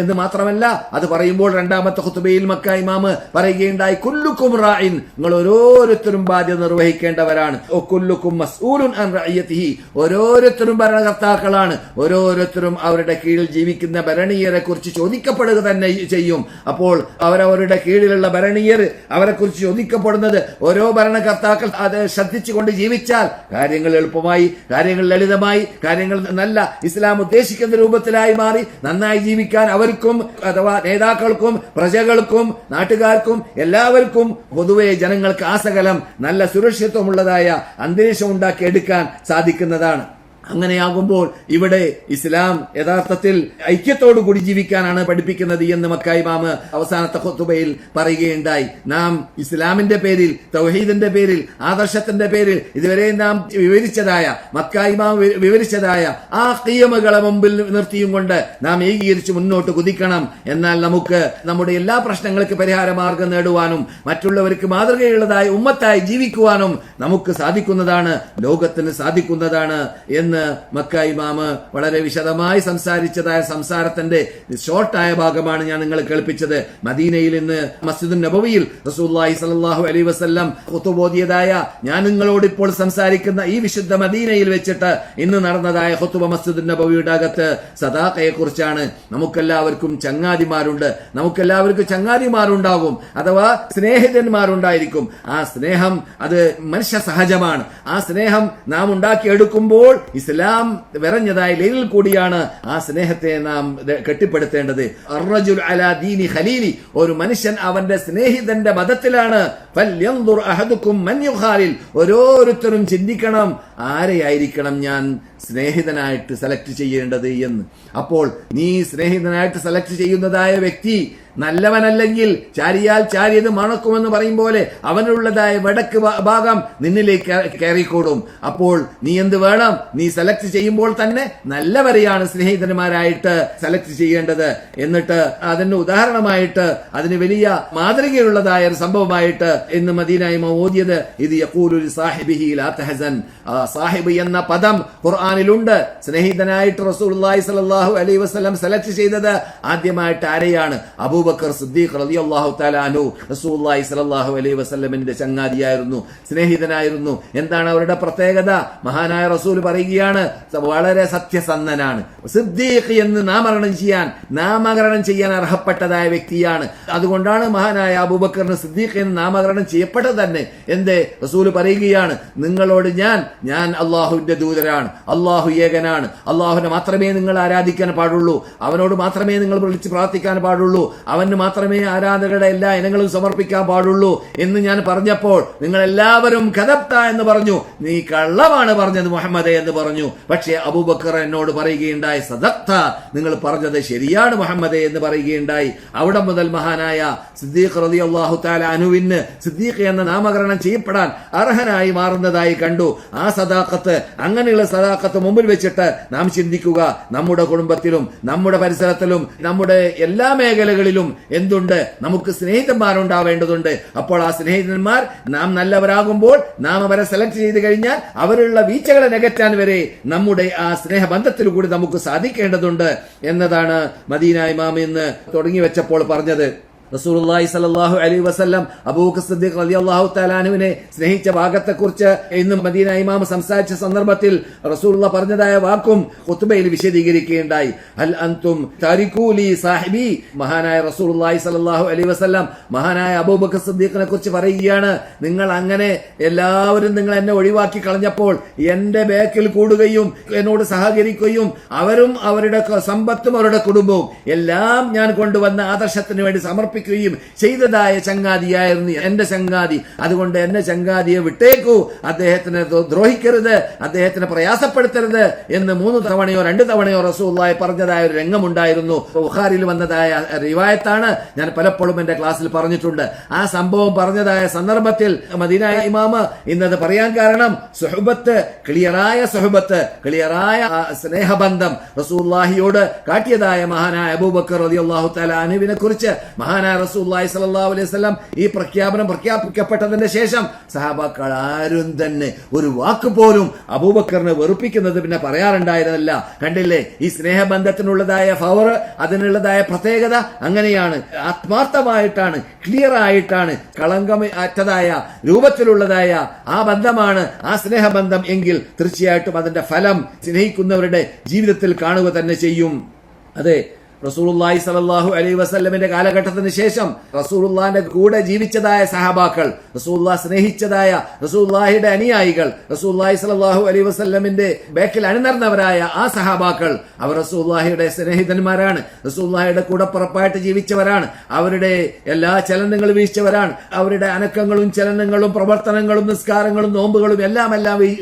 എന്ന് മാത്രമല്ല, അത് പറയുമ്പോൾ രണ്ടാമത്തെ ഖുതുബയിൽ മക്ക ഇമാമ് പറയുകയുണ്ടായി, കുല്ലുക്കും റാഇൻ, നിങ്ങൾ ഓരോരുത്തരും ബാധ്യത നിർവഹിക്കേണ്ടവരാണ്. കുല്ലുക്കും മസ്ഊലുൻ അൻ റഅയതിഹി, ഓരോരുത്തരും ഭരണകർത്താക്കളാണ്, ഓരോരുത്തരും അവരുടെ കീഴിൽ ജീവിക്കുന്ന ഭരണീയരെ കുറിച്ച് ചോദിക്കപ്പെടുക തന്നെ ചെയ്യും. അപ്പോൾ അവരവരുടെ കീഴിലുള്ള ഭരണീയർ അവരെ കുറിച്ച് ചോദിക്കപ്പെടുന്നത്, ഓരോ ഭരണകർത്താക്കൾ അത് ശ്രദ്ധിച്ചുകൊണ്ട് ജീവിച്ചാൽ കാര്യങ്ങൾ എളുപ്പമായി, കാര്യങ്ങൾ ലളിതമായി, കാര്യങ്ങൾ നല്ല ഇസ്ലാം ഉദ്ദേശിക്കുന്ന രൂപത്തിലായി മാറി നന്നായി ജീവിക്കാൻ അവർക്കും അഥവാ നേതാക്കൾക്കും പ്രജകൾക്കും നാട്ടുകാർക്കും എല്ലാവർക്കും പൊതുവെ ജനങ്ങൾക്ക് ആസകലം നല്ല സുരക്ഷിതത്വമുള്ളതായ അന്തരീക്ഷം ഉണ്ടാക്കിയെടുക്കാൻ സാധിക്കുന്നതാണ്. അങ്ങനെയാകുമ്പോൾ ഇവിടെ ഇസ്ലാം യഥാർത്ഥത്തിൽ ഐക്യത്തോടു കൂടി ജീവിക്കാനാണ് പഠിപ്പിക്കുന്നത് എന്ന് മക്ക ഇമാമ് അവസാനത്തെ ഖുതുബയിൽ പറയുകയുണ്ടായി. നാം ഇസ്ലാമിന്റെ പേരിൽ, തൗഹീദിന്റെ പേരിൽ, ആദർശത്തിന്റെ പേരിൽ ഇതുവരെ നാം വിവരിച്ചതായ, മക്ക ഇമാം വിവരിച്ചതായ ആ ഖിയമകളെ മുമ്പിൽ നിർത്തിയും കൊണ്ട് നാം ഏകീകരിച്ച് മുന്നോട്ട് കുതിക്കണം. എന്നാൽ നമുക്ക് നമ്മുടെ എല്ലാ പ്രശ്നങ്ങൾക്ക് പരിഹാര മാർഗം നേടുവാനും മറ്റുള്ളവർക്ക് മാതൃകയുള്ളതായ ഉമ്മത്തായി ജീവിക്കുവാനും നമുക്ക് സാധിക്കുന്നതാണ്, ലോകത്തിന് സാധിക്കുന്നതാണ് എന്ന് മക്ക ഇമാമ് വളരെ വിശദമായി സംസാരിച്ചതായ സംസാരത്തിന്റെ ഷോർട്ടായ ഭാഗമാണ് ഞാൻ നിങ്ങളെ കേൾപ്പിച്ചത്. മദീനയിൽ ഇന്ന് മസ്ജിദുൻ നബവിയിൽ റസൂലുള്ളാഹി സ്വല്ലല്ലാഹു അലൈഹി വസല്ലം ഖുതുബ ഓതിയതായ, ഞാൻ നിങ്ങളോട് ഇപ്പോൾ സംസാരിക്കുന്ന ഈ വിശുദ്ധ മദീനയിൽ വെച്ചിട്ട് ഇന്ന് നടന്നതായ ഖുതുബ മസ്ജിദുൻ നബവിയുടെ അകത്ത് സദാഖയെ കുറിച്ചാണ്. നമുക്കെല്ലാവർക്കും ചങ്ങാതിമാരുണ്ട്, നമുക്കെല്ലാവർക്കും ചങ്ങാതിമാരുണ്ടാകും, അഥവാ സ്നേഹിതന്മാരുണ്ടായിരിക്കും. ആ സ്നേഹം അത് മനുഷ്യ സഹജമാണ്. ആ സ്നേഹം നാം ഉണ്ടാക്കിയെടുക്കുമ്പോൾ ഇസ്ലാം വിറഞ്ഞതായ ലൈനിൽ കൂടിയാണ് ആ സ്നേഹത്തെ നാം കെട്ടിപ്പടുത്തേണ്ടത്. അർറജുൽ അലാ ദീനി ഖലീലി, ഒരു മനുഷ്യൻ അവന്റെ സ്നേഹിതന്റെ മതത്തിലാണ്. ഫൽയൻദുർ അഹദുക്കും മൻ യുഖാലിൽ, ഓരോരുത്തരും ചിന്തിക്കണം ആരെയായിരിക്കണം ഞാൻ സ്നേഹിതനായിട്ട് സെലക്ട് ചെയ്യേണ്ടത് എന്ന്. അപ്പോൾ നീ സ്നേഹിതനായിട്ട് സെലക്ട് ചെയ്യുന്നതായ വ്യക്തി നല്ലവനല്ലെങ്കിൽ ചാരിയാൽ ചാരിയത് മണക്കുമെന്ന് പറയും പോലെ അവനുള്ളതായ വടക്ക് ഭാഗം നിന്നിലേക്ക് കയറിക്കൂടും. അപ്പോൾ നീ എന്ത് വേണം? നീ സെലക്ട് ചെയ്യുമ്പോൾ തന്നെ നല്ലവരെയാണ് സ്നേഹിതന്മാരായിട്ട് സെലക്ട് ചെയ്യേണ്ടത്. എന്നിട്ട് അതിന് ഉദാഹരണമായിട്ട്, അതിന് വലിയ മാതൃകയുള്ളതായ ഒരു സംഭവമായിട്ട് ഇന്ന് മദീന ഇമാം ഓതിയത്, ഇത് യഖൂലു ലിസാഹിബിഹി ലാ തഹസൻ. സാഹിബ് എന്ന പദം ഖുർആനിലുണ്ട്. സ്നേഹിതനായിട്ട് റസൂലുള്ളാഹി സ്വല്ലല്ലാഹു അലൈഹി വസല്ലം സെലക്ട് ചെയ്തത് ആദ്യമായിട്ട് ആരെയാണ്? അബൂബക്കർ സിദ്ദീഖ് റളിയല്ലാഹു തആല അൻഹു. റസൂലുള്ളാഹി സ്വല്ലല്ലാഹു അലൈഹി വസല്ലമിന്റെ ചങ്ങാതിയായിരുന്നു, സ്നേഹിതനായിരുന്നു. എന്താണ് അവരുടെ പ്രത്യേകത? മഹാനായ റസൂൽ പറയുകയാണ്, വളരെ സത്യസന്ധനാണ്. സിദ്ദീഖ് എന്ന് നാമകരണം ചെയ്യാൻ അർഹപ്പെട്ടതായ വ്യക്തിയാണ്. അതുകൊണ്ടാണ് മഹാനായ അബൂബക്കറിന് സിദ്ദീഖ് എന്ന് നാമകരണം ചെയ്യപ്പെട്ടത് തന്നെ. എന്തേ? റസൂൽ പറയുകയാണ്, നിങ്ങളോട് ഞാൻ അള്ളാഹുവിന്റെ ദൂതരാണ്, അള്ളാഹു ഏകനാണ്, അള്ളാഹുവിനെ മാത്രമേ നിങ്ങൾ ആരാധിക്കാൻ പാടുള്ളൂ, അവനോട് മാത്രമേ നിങ്ങൾ വിളിച്ച് പ്രാർത്ഥിക്കാൻ പാടുള്ളൂ, അവന് മാത്രമേ ആരാധകരുടെ എല്ലാ ഇനങ്ങളും സമർപ്പിക്കാൻ പാടുള്ളൂ എന്ന് ഞാൻ പറഞ്ഞപ്പോൾ നിങ്ങൾ എല്ലാവരും കദബ്ത എന്ന് പറഞ്ഞു, നീ കള്ളമാണ് പറഞ്ഞത് മുഹമ്മദേ എന്ന് പറഞ്ഞു. പക്ഷേ അബൂബക്കർ എന്നോട് പറയുകയുണ്ടായി, സദഖ്ത, നിങ്ങൾ പറഞ്ഞത് ശരിയാണ് മുഹമ്മദേ എന്ന് പറയുകയുണ്ടായി. അവിടെ മുതൽ മഹാനായ സിദ്ദീഖ് റളിയല്ലാഹു തആല അൻഹുവിന് സിദ്ദീഖ് എന്ന നാമകരണം ചെയ്യപ്പെടാൻ അർഹനായി മാറുന്നതായി കണ്ടു. ആ സദാഖത്ത്, അങ്ങനെയുള്ള സദാഖത്ത് ആഖിറത്ത് മുമ്പിൽ വെച്ചിട്ട് നാം ചിന്തിക്കുക. നമ്മുടെ കുടുംബത്തിലും നമ്മുടെ പരിസരത്തിലും നമ്മുടെ എല്ലാ മേഖലകളിലും എന്തുണ്ട്? നമുക്ക് സ്നേഹിതന്മാരുണ്ടാവേണ്ടതുണ്ട്. അപ്പോൾ ആ സ്നേഹിതന്മാർ നാം നല്ലവരാകുമ്പോൾ നാം അവരെ സെലക്ട് ചെയ്ത് കഴിഞ്ഞാൽ അവരുള്ള വീഴ്ചകളെ നികറ്റാൻ വരെ നമ്മുടെ ആ സ്നേഹബന്ധത്തിൽ കൂടി നമുക്ക് സാധിക്കേണ്ടതുണ്ട് എന്നതാണ് മദീന ഇമാം ഇന്ന് തുടങ്ങി വെച്ചപ്പോൾ പറഞ്ഞത്. റസൂലുള്ളാഹി സ്വല്ലല്ലാഹു അലൈഹി വസല്ലം അബൂബക്കർ സിദ്ദീഖ് റളിയല്ലാഹു തആല അൻഹുവിനെ സ്നേഹിച്ച ഭാഗത്തെക്കുറിച്ച് ഇന്ന് മദീന ഇമാം സംസാരിച്ച സന്ദർഭത്തിൽ റസൂലുള്ളാഹി പറഞ്ഞതായ വാക്കും ഖുത്ബയിൽ വിശദീകരിക്കുകയുണ്ടായി. ഹൽ അൻതും താരികൂലി സാഹിബി. മഹാനായ റസൂലുള്ളാഹി സ്വല്ലല്ലാഹു അലൈഹി വസല്ലം മഹാനായ അബൂബക്കർ സിദ്ദീഖിനെ കുറിച്ച് പറയുകയാണ്, നിങ്ങൾ അങ്ങനെ എല്ലാവരും നിങ്ങൾ എന്നെ ഒഴിവാക്കി കളഞ്ഞപ്പോൾ എന്റെ ബേക്കിൽ കൂടുകയും എന്നോട് സഹകരിക്കുകയും അവരും അവരുടെ സമ്പത്തും അവരുടെ കുടുംബവും എല്ലാം ഞാൻ കൊണ്ടുവന്ന ആദർശത്തിന് വേണ്ടി സമർപ്പിക്കുകയും ചെയ്തതായ ചങ്ങാതിയായിരുന്നു എന്റെ ചങ്ങാതി. അതുകൊണ്ട് എന്നെ ചങ്ങാതിയെ വിട്ടേക്കൂ, അദ്ദേഹത്തിനെ ദ്രോഹിക്കരുത്, അദ്ദേഹത്തിനെ പ്രയാസപ്പെടുത്തരുത് എന്ന് 3 തവണയോ 2 തവണയോ റസൂലുള്ളാഹി പറഞ്ഞതായ ഒരു രംഗമുണ്ടായിരുന്നു. ബുഖാരിയിൽ വന്നതായ റിവായത്താണ്. ഞാൻ പലപ്പോഴും എന്റെ ക്ലാസ്സിൽ പറഞ്ഞിട്ടുണ്ട്. ആ സംഭവം പറഞ്ഞതായ സന്ദർഭത്തിൽ മദീന ഇമാമ് ഇന്നത് പറയാൻ കാരണം സുഹബത്ത്, ക്ലിയറായ സുഹബത്ത്, ക്ലിയറായ സ്നേഹബന്ധം റസൂലുള്ളാഹിയോട് കാട്ടിയതായ മഹാനായ അബൂബക്കർ റളിയല്ലാഹു തആല അൻഹുവിനെ കുറിച്ച് മഹാനായ റസൂലുള്ളാഹി സ്വല്ലല്ലാഹു അലൈഹി വസല്ലം ഈ പ്രഖ്യാപനം പ്രഖ്യാപിക്കപ്പെട്ടതിന് ശേഷം സഹാബാക്കൾ ആരും തന്നെ ഒരു വാക്ക് പോലും അബൂബക്കറിനെ വെറുപ്പിക്കുന്നത് പിന്നെ പറയാറുണ്ടായിരുന്നില്ല. കണ്ടില്ലേ, ഈ സ്നേഹബന്ധത്തിനുള്ളതായ പവർ, അതിനുള്ളതായ പ്രത്യേകത അങ്ങനെയാണ്. ആത്മാർത്ഥമായിട്ടാണ്, ക്ലിയർ ആയിട്ടാണ്, കളങ്കം അറ്റതായ രൂപത്തിലുള്ളതായ ആ ബന്ധമാണ് ആ സ്നേഹബന്ധം എങ്കിൽ തീർച്ചയായിട്ടും അതിന്റെ ഫലം സ്നേഹിക്കുന്നവരുടെ ജീവിതത്തിൽ കാണുക തന്നെ ചെയ്യും. അതെ, റസൂലുള്ളാഹി സ്വല്ലല്ലാഹു അലൈഹി വസല്ലമിന്റെ കാലഘട്ടത്തിന് ശേഷം റസൂലുള്ളാഹിന്റെ കൂടെ ജീവിച്ചതായ സഹാബാക്കൾ, റസൂലുള്ളാഹി സ്നേഹിച്ചതായ റസൂലുള്ളാഹിയുടെ അനുയായികൾ, റസൂലുള്ളാഹി സ്വല്ലല്ലാഹു അലൈഹി വസല്ലമിന്റെ ബേക്കിൽ അണിനിരന്നവരായ ആ സഹാബാക്കൾ അവർ റസൂലുള്ളാഹിയുടെ സ്നേഹിതന്മാരാണ്, റസൂലുള്ളാഹിയുടെ കൂടപ്പുറപ്പായിട്ട് ജീവിച്ചവരാണ്, അവരുടെ എല്ലാ ചലനങ്ങളും വീക്ഷിച്ചവരാണ്, അവരുടെ അനക്കങ്ങളും ചലനങ്ങളും പ്രവർത്തനങ്ങളും നിസ്കാരങ്ങളും നോമ്പുകളും എല്ലാം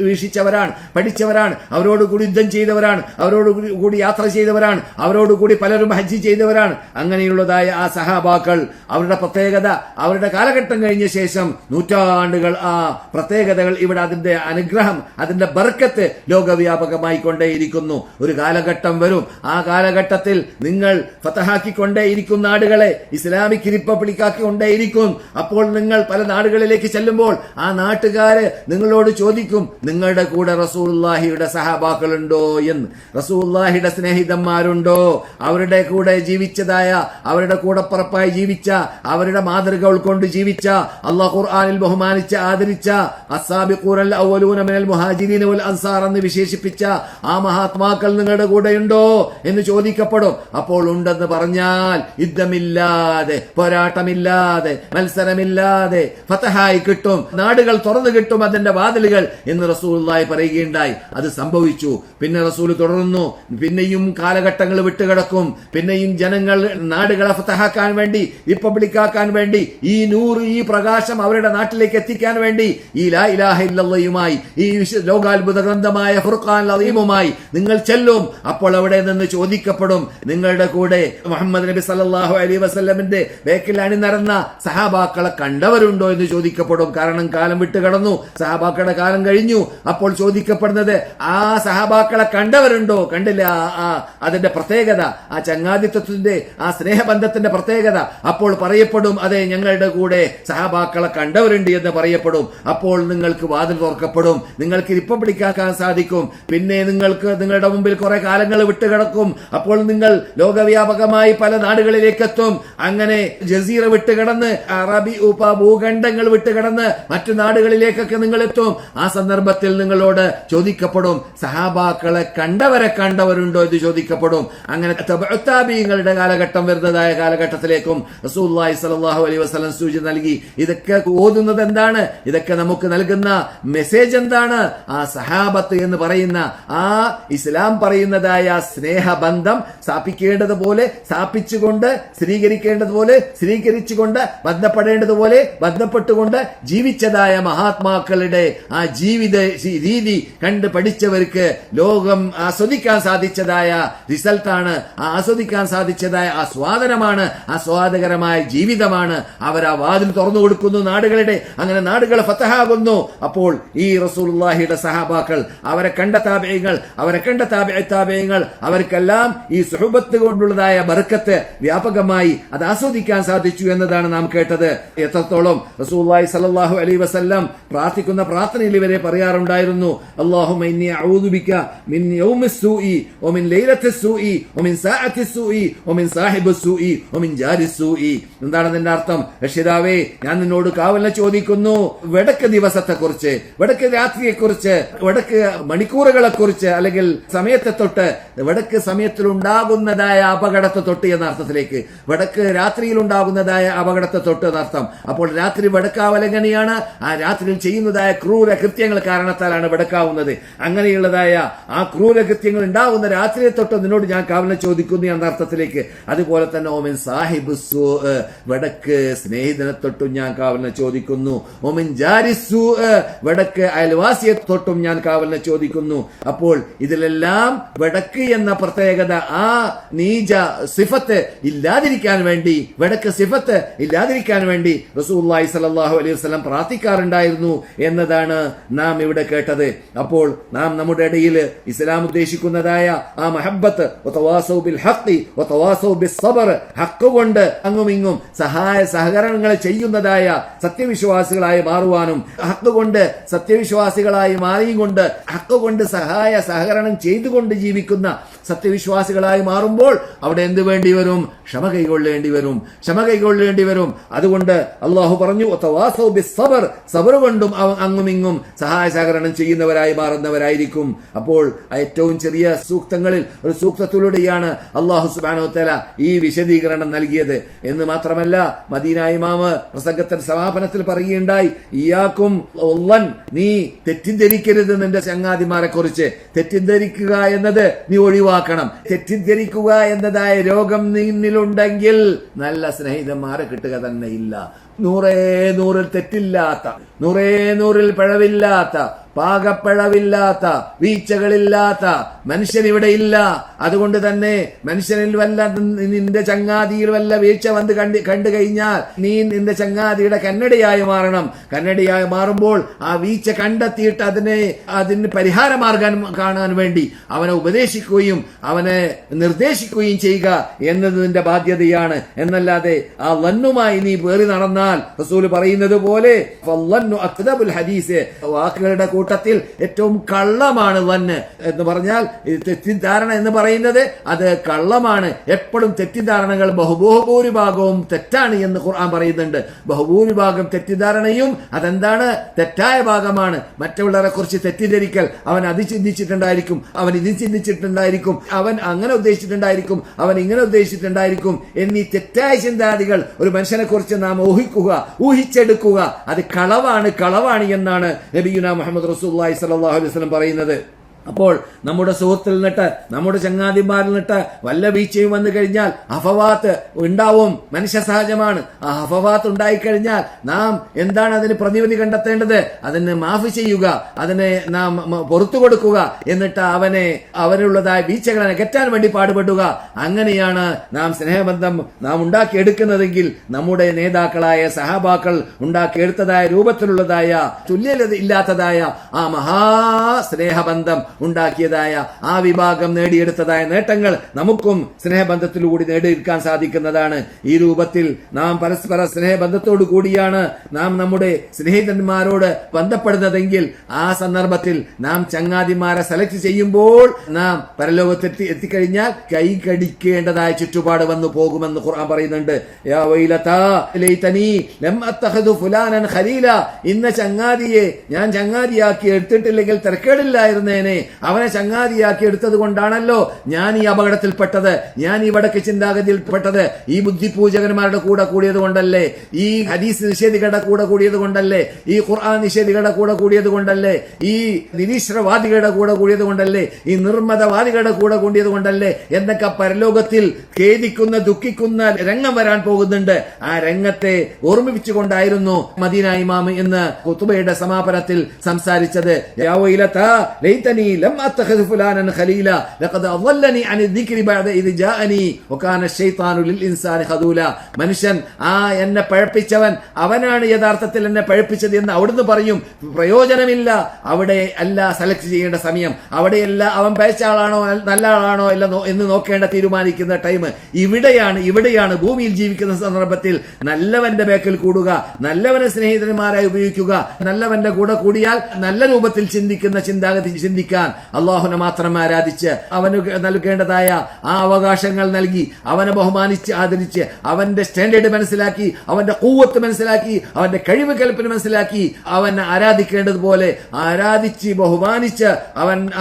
വീക്ഷിച്ചവരാണ്, പഠിച്ചവരാണ്, അവരോടുകൂടി യുദ്ധം ചെയ്തവരാണ്, അവരോടുകൂടി യാത്ര ചെയ്തവരാണ്, അവരോടുകൂടി പലരും ഹജ്ജ് ചെയ്തവരാണ്. അങ്ങനെയുള്ളതായ ആ സഹാബാക്കൾ അവരുടെ പ്രത്യേകത, അവരുടെ കാലഘട്ടം കഴിഞ്ഞ ശേഷം നൂറ്റാണ്ടുകൾ ആ പ്രത്യേകതകൾ ഇവിടെ അതിന്റെ അനുഗ്രഹം, അതിന്റെ ബർക്കത്ത് ലോകവ്യാപകമായി കൊണ്ടേയിരിക്കുന്നു. ഒരു കാലഘട്ടം വരും, ആ കാലഘട്ടത്തിൽ നിങ്ങൾ ഫതഹാക്കിക്കൊണ്ടേയിരിക്കും നാടുകളെ, ഇസ്ലാമിക് റിപ്പബ്ലിക്കാക്കി കൊണ്ടേയിരിക്കും. അപ്പോൾ നിങ്ങൾ പല നാടുകളിലേക്ക് ചെല്ലുമ്പോൾ ആ നാട്ടുകാര് നിങ്ങളോട് ചോദിക്കും, നിങ്ങളുടെ കൂടെ റസൂലുള്ളാഹിയുടെ സഹാബാക്കളുണ്ടോ എന്ന്, റസൂലുള്ളാഹിയുടെ സ്നേഹിതന്മാരുണ്ടോ, അവരുടെ കൂടെ ജീവിച്ചതായ, അവരുടെ കൂടപ്പുറപ്പായി ജീവിച്ച, അവരുടെ മാതൃക ഉൾക്കൊണ്ട് ജീവിച്ച, അല്ലാഹു ഖുർആനിൽ ബഹുമാനിച്ച ആദരിച്ച അസ്സാബിഖൂനൽ അവ്വലൂന മിനൽ മുഹാജിരീന വൽ അൻസാർ എന്ന് വിശേഷിപ്പിച്ച ആ മഹാത്മാക്കൾ നിങ്ങളുടെ കൂടെയുണ്ടോ എന്ന് ചോദിക്കപ്പെടും. അപ്പോൾ ഉണ്ടെന്ന് പറഞ്ഞാൽ യുദ്ധമില്ലാതെ, പോരാട്ടമില്ലാതെ, മത്സരമില്ലാതെ ഫതഹായി കിട്ടും, നാടുകൾ തുറന്നു കിട്ടും അതിന്റെ വാതിലുകൾ എന്ന് റസൂലുള്ളാഹി പറയുകയുണ്ടായി. അത് സംഭവിച്ചു. പിന്നെ റസൂൽ തുടർന്നു, പിന്നെയും കാലഘട്ടങ്ങൾ വിട്ടുകിടക്കും, പിന്നെയും ജനങ്ങൾ നാടുകളെ ഫതഹാക്കാൻ വേണ്ടി, റിപ്പബ്ലിക്കാക്കാൻ വേണ്ടി, ഈ നൂറ്, ഈ പ്രകാശം അവരുടെ നാട്ടിലേക്ക് എത്തിക്കാൻ വേണ്ടി ഈ ലാ ഇലാഹ ഇല്ലല്ലാഹുമായി, ഈ ലോകാത്ഭുത ഗ്രന്ഥമായ ഫുർഖാൻ അദീമുമായി നിങ്ങൾ ചെല്ലും. അപ്പോൾ അവിടെ നിന്ന് ചോദിക്കപ്പെടും, നിങ്ങളുടെ കൂടെ മുഹമ്മദ് നബി സല്ലല്ലാഹു അലൈഹി വസല്ലമിന്റെ ബേക്കിൽ അണിനിരന്ന സഹാബാക്കളെ കണ്ടവരുണ്ടോ എന്ന് ചോദിക്കപ്പെടും. കാരണം കാലം വിട്ടുകടന്നു, സഹാബാക്കളുടെ കാലം കഴിഞ്ഞു. അപ്പോൾ ചോദിക്കപ്പെടുന്നത് ആ സഹാബാക്കളെ കണ്ടവരുണ്ടോ, കണ്ടില്ല, അതിന്റെ പ്രത്യേകത, ആ ചങ്ങാതിത്വത്തിന്റെ, ആ സ്നേഹബന്ധത്തിന്റെ പ്രത്യേകത. അപ്പോൾ പറയപ്പെടും, അതെ ഞങ്ങളുടെ കൂടെ സഹാബാക്കളെ കണ്ടവരുണ്ട് എന്ന് പറയപ്പെടും. അപ്പോൾ നിങ്ങൾക്ക് വാതിൽ തുറക്കപ്പെടും, നിങ്ങൾക്ക് റിപ്പബ്ലിക്കാക്കാൻ സാധിക്കും. പിന്നെ നിങ്ങൾക്ക് നിങ്ങളുടെ മുമ്പിൽ കുറെ കാലങ്ങൾ വിട്ടുകിടക്കും. അപ്പോൾ നിങ്ങൾ ലോകവ്യാപകമായി പല നാടുകളിലേക്ക് എത്തും. അങ്ങനെ ജസീറ വിട്ടുകിടന്ന്, അറബി ഉപഭൂഖണ്ഡങ്ങൾ വിട്ടുകിടന്ന് മറ്റു നാടുകളിലേക്കൊക്കെ നിങ്ങൾ എത്തും. ആ സന്ദർഭത്തിൽ നിങ്ങളോട് ചോദിക്കപ്പെടും, സഹാബാക്കളെ കണ്ടവരുണ്ടോ എന്ന് ചോദിക്കപ്പെടും. അങ്ങനെ താബിഈങ്ങളുടെ കാലഘട്ടം വരുന്നതായ കാലഘട്ടത്തിലേക്കും റസൂലുള്ളാഹി സ്വല്ലല്ലാഹു അലൈഹി വസല്ലം സൂചന നൽകി. ഇതൊക്കെ ഓതുന്നത് എന്താണ്? ഇതൊക്കെ നമുക്ക് നൽകുന്ന മെസ്സേജ് എന്താണ്? ആ സഹാബത്ത് എന്ന് പറയുന്ന ആ ഇസ്ലാം പറയുന്നതായ സ്നേഹബന്ധം സ്ഥാപിക്കേണ്ടതുപോലെ സ്ഥാപിച്ചുകൊണ്ട്, സ്ഥിരീകരിക്കേണ്ടതുപോലെ സ്ഥിരീകരിച്ചുകൊണ്ട്, ബന്ധപ്പെടേണ്ടതുപോലെ ബന്ധപ്പെട്ടുകൊണ്ട് ജീവിച്ചതായ മഹാത്മാക്കളുടെ ആ ജീവിത രീതി കണ്ട് പഠിച്ചവർക്ക് ലോകം ആസ്വദിക്കാൻ സാധിച്ചതായ റിസൾട്ടാണ്. ആ ആസ്വദിക്കാൻ സാധിച്ചതായ ആസ്വാദനമാണ്, ആസ്വാദകരമായ ജീവിതമാണ്. അവർ ആ വാതിൽ തുറന്നു കൊടുക്കുന്നു നാടുകളുടെ. അങ്ങനെ നാടുകൾ ഫതഹാകുന്നു. അപ്പോൾ ഈ റസൂലുള്ളാഹിയുടെ സഹാബാക്കൾ, അവരെ കണ്ട താബിഈങ്ങൾ, അവരെ കണ്ട താബിഈങ്ങൾ, അവർക്കെല്ലാം ഈ സുഹബത്ത് കൊണ്ടുള്ളതായ ബർക്കത്ത് വ്യാപകമായി അത് ആസ്വദിക്കാൻ സാധിച്ചു എന്നതാണ് നാം കേട്ടത്. എത്രത്തോളം റസൂലുള്ളാഹി സ്വല്ലല്ലാഹു അലൈഹി വസല്ലം പ്രാർത്ഥിക്കുന്ന പ്രാർത്ഥനയിൽ ഇവരെ പറയാറുണ്ടായിരുന്നു, അല്ലാഹുമ്മ ഇന്നി അഊദു ബിക മിൻ യൗമിസ് സൂഇ വമിൻ ലൈലത്തിസ് സൂഇ വമിൻ സാഅത്തിസ് സൂഇ വമിൻ സാഹിബിസ് സൂഇ വമിൻ ജാരിസ് സൂഇ. എന്താണ് അതിന്റെ അർത്ഥം? രക്ഷിതാവേ, ഞാൻ നിന്നോട് കാവലിനെ ചോദിക്കുന്നു വടക്ക് ദിവസത്തെക്കുറിച്ച്, വടക്ക് രാത്രിയെക്കുറിച്ച്, വടക്ക് മണിക്കൂറുകളെ കുറിച്ച്, അല്ലെങ്കിൽ സമയത്തെ തൊട്ട്, വടക്ക് സമയത്തിലുണ്ടാകുന്നതായ അപകടത്തെ തൊട്ട് എന്ന അർത്ഥത്തിലേക്ക്, വടക്ക് രാത്രിയിൽ ഉണ്ടാകുന്നതായ അപകടത്തെ തൊട്ട് എന്നർത്ഥം. അപ്പോൾ രാത്രി വടക്കാവൽ എങ്ങനെയാണ്? ആ രാത്രിയിൽ ചെയ്യുന്നതായ ക്രൂര കൃത്യങ്ങൾ കാരണത്താലാണ് വടക്കാവുന്നത്. അങ്ങനെയുള്ളതായ ആ ക്രൂര കൃത്യങ്ങൾ ഉണ്ടാകുന്ന രാത്രിയെ തൊട്ട് നിന്നോട് ഞാൻ കാവലിനെ ചോദിക്കുന്നു എന്ന അർത്ഥത്തിലേക്ക്. അതുപോലെ തന്നെ ഓമിൻ സാഹിബ് വടക്ക് സ്നേഹിതനെ തൊട്ടും ഞാൻ കാവലിനെ ചോദിക്കുന്നു. ഓമിൻ ജാരിസു വടക്ക് അയൽവാസിയെ തൊട്ടും ഞാൻ കാവലിനെ ചോദിക്കുന്നു. അപ്പോൾ ഇതിലെല്ലാം വടക്ക് എന്ന പ്രത്യേകത, ആ നീച സിഫത്ത് ഇല്ലാതിരിക്കാൻ വേണ്ടി, വടക്ക് സിഫത്ത് ഇല്ലാതിരിക്കാൻ വേണ്ടി റസൂലുള്ളാഹി സ്വല്ലല്ലാഹു അലൈഹി വസല്ലം പ്രാർത്ഥിക്കാറുണ്ടായിരുന്നു എന്നതാണ് നാം ഇവിടെ കേട്ടത്. അപ്പോൾ നാം നമ്മുടെ ഇടയിൽ ഇസ്ലാം ഉദ്ദേശിക്കുന്നതായ ആ മഹബ്ബത്ത്, വതവാസൗ ബിൽ ഹഖ് വതവാസൗ ബിസ് സബ്ർ, ഹഖ് കൊണ്ട് അങ്ങുമിങ്ങും സഹായ സഹകരണങ്ങൾ ചെയ്യുന്നതായ സത്യവിശ്വാസികളായി മാറുവാനും, ഹഖ് കൊണ്ട് സത്യവിശ്വാസികളായി മാറിയും കൊണ്ട്, ഹഖ് കൊണ്ട് സഹായ സഹകരണം ചെയ്തുകൊണ്ട് ജീവിക്കുന്ന സത്യവിശ്വാസികളായി മാറുമ്പോൾ അവിടെ എന്ത് വേണ്ടി വരും? ക്ഷമ കൈകൊള്ളേണ്ടി വരും, ക്ഷമ കൈകൊള്ളേണ്ടി വരും. അതുകൊണ്ട് അള്ളാഹു പറഞ്ഞു, വതവാസൗ ബിസ് സബ്ർ, സബ്ർ കൊണ്ടും അങ്ങുമിങ്ങും സഹായ സഹകരണം ചെയ്യുന്നവരായി മാറുന്നവരായിരിക്കും. അപ്പോൾ ഏറ്റവും ചെറിയ സൂക്തങ്ങളിൽ ഒരു സൂക്തത്തിലൂടെയാണ് അള്ളാഹു സുബ്ഹാനഹു വ തആല ഈ വിശദീകരണം നൽകിയത് എന്ന് മാത്രമല്ല, മദീന ഇമാമ് പ്രസംഗത്തിന്റെ സമാപനത്തിൽ പറയുകയുണ്ടായി, ഇയ്യാക്കും ഉള്ളൻ, നീ തെറ്റിദ്ധരിക്കരുത് നിന്റെ ചങ്ങാതിമാരെ കുറിച്ച്. തെറ്റിദ്ധരിക്കുക എന്നത് നീ ഒഴിവാക്കണം. തെറ്റിദ്ധരിക്കുക എന്നതായ രോഗം നിന്നിലുണ്ടെങ്കിൽ നല്ല സ്നേഹിതന്മാരെ കിട്ടുക തന്നെ ഇല്ല. 100 തെറ്റില്ലാത്ത, 100 പിഴവില്ലാത്ത, പാകപ്പിഴവില്ലാത്ത, വീഴ്ചകളില്ലാത്ത മനുഷ്യനിവിടെ ഇല്ല. അതുകൊണ്ട് തന്നെ മനുഷ്യനിൽ വല്ല, നിന്റെ ചങ്ങാതിയിൽ വല്ല വീഴ്ച വന്ന് കണ്ടു കഴിഞ്ഞാൽ നീ നിന്റെ ചങ്ങാതിയുടെ കന്നഡിയായി മാറണം. കന്നഡിയായി മാറുമ്പോൾ ആ വീഴ്ച കണ്ടെത്തിയിട്ട് അതിന് പരിഹാരമാർഗം കാണാൻ വേണ്ടി അവനെ ഉപദേശിക്കുകയും അവനെ നിർദ്ദേശിക്കുകയും ചെയ്യുക എന്നത് നിന്റെ ബാധ്യതയാണ്. എന്നല്ലാതെ ആ ലന്നുമായി നീ പേറി നടന്നാൽ, റസൂല് പറയുന്നത് പോലെ ഹദീസ്, വാക്കുകളുടെ കൂട്ടത്തിൽ ഏറ്റവും കള്ളമാണ് വന്ന് എന്ന് പറഞ്ഞാൽ, തെറ്റിദ്ധാരണ എന്ന് പറയുന്നത് അത് കള്ളമാണ്. എപ്പോഴും തെറ്റിദ്ധാരണകൾ ബഹുഭൂരിഭാഗവും തെറ്റാണ് എന്ന് ഖുർആൻ പറയുന്നുണ്ട്. ബഹുഭൂരിഭാഗം തെറ്റിദ്ധാരണയും അതെന്താണ്? തെറ്റായ ഭാഗമാണ്. മറ്റുള്ളവരെ കുറിച്ച് തെറ്റിദ്ധരിക്കൽ, അവൻ അത് ചിന്തിച്ചിട്ടുണ്ടായിരിക്കും, അവൻ ഇത് ചിന്തിച്ചിട്ടുണ്ടായിരിക്കും, അവൻ അങ്ങനെ ഉദ്ദേശിച്ചിട്ടുണ്ടായിരിക്കും, അവൻ ഇങ്ങനെ ഉദ്ദേശിച്ചിട്ടുണ്ടായിരിക്കും എന്നീ തെറ്റായ ചിന്താഗതികൾ ഒരു മനുഷ്യനെ കുറിച്ച് നാം ഊഹിച്ചെടുക്കുക, അത് കളവാണ് എന്നാണ് നബിയുനാ മുഹമ്മദ് റസൂലുള്ളാഹി സ്വല്ലല്ലാഹു അലൈഹി വസല്ലം പറയുന്നത്. അപ്പോൾ നമ്മുടെ സുഹൃത്തിൽ നിന്നിട്ട്, നമ്മുടെ ചങ്ങാതിമാരിൽ നിന്നിട്ട് വല്ല വീഴ്ചയും വന്നു കഴിഞ്ഞാൽ ഹഫവാത്ത് ഉണ്ടാവും, മനുഷ്യ സഹജമാണ്. ആ ഹഫവാത്ത് ഉണ്ടായിക്കഴിഞ്ഞാൽ നാം എന്താണ് അതിന് പ്രതിവിധി കണ്ടെത്തേണ്ടത്? അതിന് മാഫ് ചെയ്യുക, അതിനെ നാം പുറത്തു കൊടുക്കുക, എന്നിട്ട് അവനുള്ളതായ വീഴ്ചകളെ അകറ്റാൻ വേണ്ടി പാടുപെടുക. അങ്ങനെയാണ് നാം സ്നേഹബന്ധം നാം ഉണ്ടാക്കിയെടുക്കുന്നതെങ്കിൽ നമ്മുടെ നേതാക്കളായ സഹാബാക്കൾ ഉണ്ടാക്കിയെടുത്തതായ രൂപത്തിലുള്ളതായ തുല്യത ഇല്ലാത്തതായ ആ മഹാസ്നേഹബന്ധം ഉണ്ടാക്കിയതായ ആ വിഭാഗം നേടിയെടുത്തതായ നേട്ടങ്ങൾ നമുക്കും സ്നേഹബന്ധത്തിലൂടെ നേടിയെടുക്കാൻ സാധിക്കുന്നതാണ്. ഈ രൂപത്തിൽ നാം പരസ്പര സ്നേഹബന്ധത്തോടു കൂടിയാണ് നാം നമ്മുടെ സ്നേഹിതന്മാരോട് ബന്ധപ്പെടുന്നതെങ്കിൽ ആ സന്ദർഭത്തിൽ നാം ചങ്ങാതിമാരെ സെലക്ട് ചെയ്യുമ്പോൾ നാം പരലോകത്തെത്തി എത്തിക്കഴിഞ്ഞാൽ കൈ കടിക്കേണ്ടതായ ചുറ്റുപാട് വന്നു പോകുമെന്ന് ഖുർആൻ പറയുന്നുണ്ട്. യാ വൈലതാ ലൈതനി ലം അത്തഖദു ഫുലാനൻ ഖലീല, ഇന്ന ചങ്ങാതിയെ ഞാൻ ചങ്ങാതിയാക്കി എടുത്തിട്ടില്ലെങ്കിൽ തിരക്കേടില്ലായിരുന്നേനെ. അവനെ ചങ്ങാതിയാക്കി എടുത്തത് കൊണ്ടാണല്ലോ ഞാൻ ഈ അപകടത്തിൽപ്പെട്ടത്, ഞാൻ ഈ വടക്ക് ചിന്താഗതിയിൽപ്പെട്ടത്. ഈ ബുദ്ധിപൂജകന്മാരുടെ കൂടെ കൂടിയത് കൊണ്ടല്ലേ, ഈ ഹദീസ് നിഷേധികളുടെ കൂടെ കൂടിയത് കൊണ്ടല്ലേ, ഈ ഖുർആൻ നിഷേധികളുടെ കൂടെ കൂടിയത് കൊണ്ടല്ലേ, ഈ നിരീശ്വരവാദികളുടെ കൂടെ കൂടിയത് കൊണ്ടല്ലേ, ഈ നിർമ്മതവാദികളുടെ കൂടെ കൂടിയത് കൊണ്ടല്ലേ എന്നൊക്കെ പരലോകത്തിൽ ഖേദിക്കുന്ന ദുഃഖിക്കുന്ന രംഗം വരാൻ പോകുന്നുണ്ട്. ആ രംഗത്തെ ഓർമ്മിപ്പിച്ചുകൊണ്ടായിരുന്നു മദീന ഇമാം എന്ന് ഖുതുബയുടെ സമാപനത്തിൽ സംസാരിച്ചത്. യാ വൈലതാ ലൈതനി ലം അത്തഖദ് ഫുലാനൻ ഖലീല ലഖദ് അദല്ലനി അനി ദിക്രി ബഅദ ഇദ് ജാഅനി വകാന അശ്ശൈത്താനു ലിൽ ഇൻസാനി ഖദൂല. മനുഷ്യൻ എന്നെ പഴപ്പിച്ചവൻ അവനാണ് യഥാർത്ഥത്തിൽ എന്നെ പഴപ്പിച്ചത് എന്ന് അവിടുന്ന് പറയും. പ്രയോജനമില്ല. അവിടെ അല്ല സെലക്ട് ചെയ്യേണ്ട സമയം, അവിടെയല്ല അവൻ പഴച്ച ആളാണോ നല്ല ആളാണോ അല്ല എന്ന് നോക്കേണ്ട തീരുമാനിക്കുന്ന ടൈം ഇവിടെയാണ്. ഭൂമിയിൽ ജീവിക്കുന്ന സന്ദർഭത്തിൽ നല്ലവന്റെ ബേക്കിൽ കൂടുക, നല്ലവനെ സ്നേഹിതന്മാരായി ഉപയോഗിക്കുക, നല്ലവന്റെ കൂടെ കൂടിയാൽ നല്ല രൂപത്തിൽ ചിന്തിക്കുന്ന ചിന്താഗതി ചിന്തിക്കാൻ, അള്ളാഹുനെ മാത്രം ആരാധിച്ച് അവന് നൽകേണ്ടതായ ആ അവകാശങ്ങൾ നൽകി അവനെ ബഹുമാനിച്ച് ആദരിച്ച് അവന്റെ സ്റ്റാൻഡേർഡ് മനസ്സിലാക്കി, അവന്റെ ഖുവ്വത്ത് മനസ്സിലാക്കി, അവന്റെ കഴിവ് കൽപ്പന മനസ്സിലാക്കി അവൻ ആരാധിക്കേണ്ടതുപോലെ ആരാധിച്ച് ബഹുമാനിച്ച്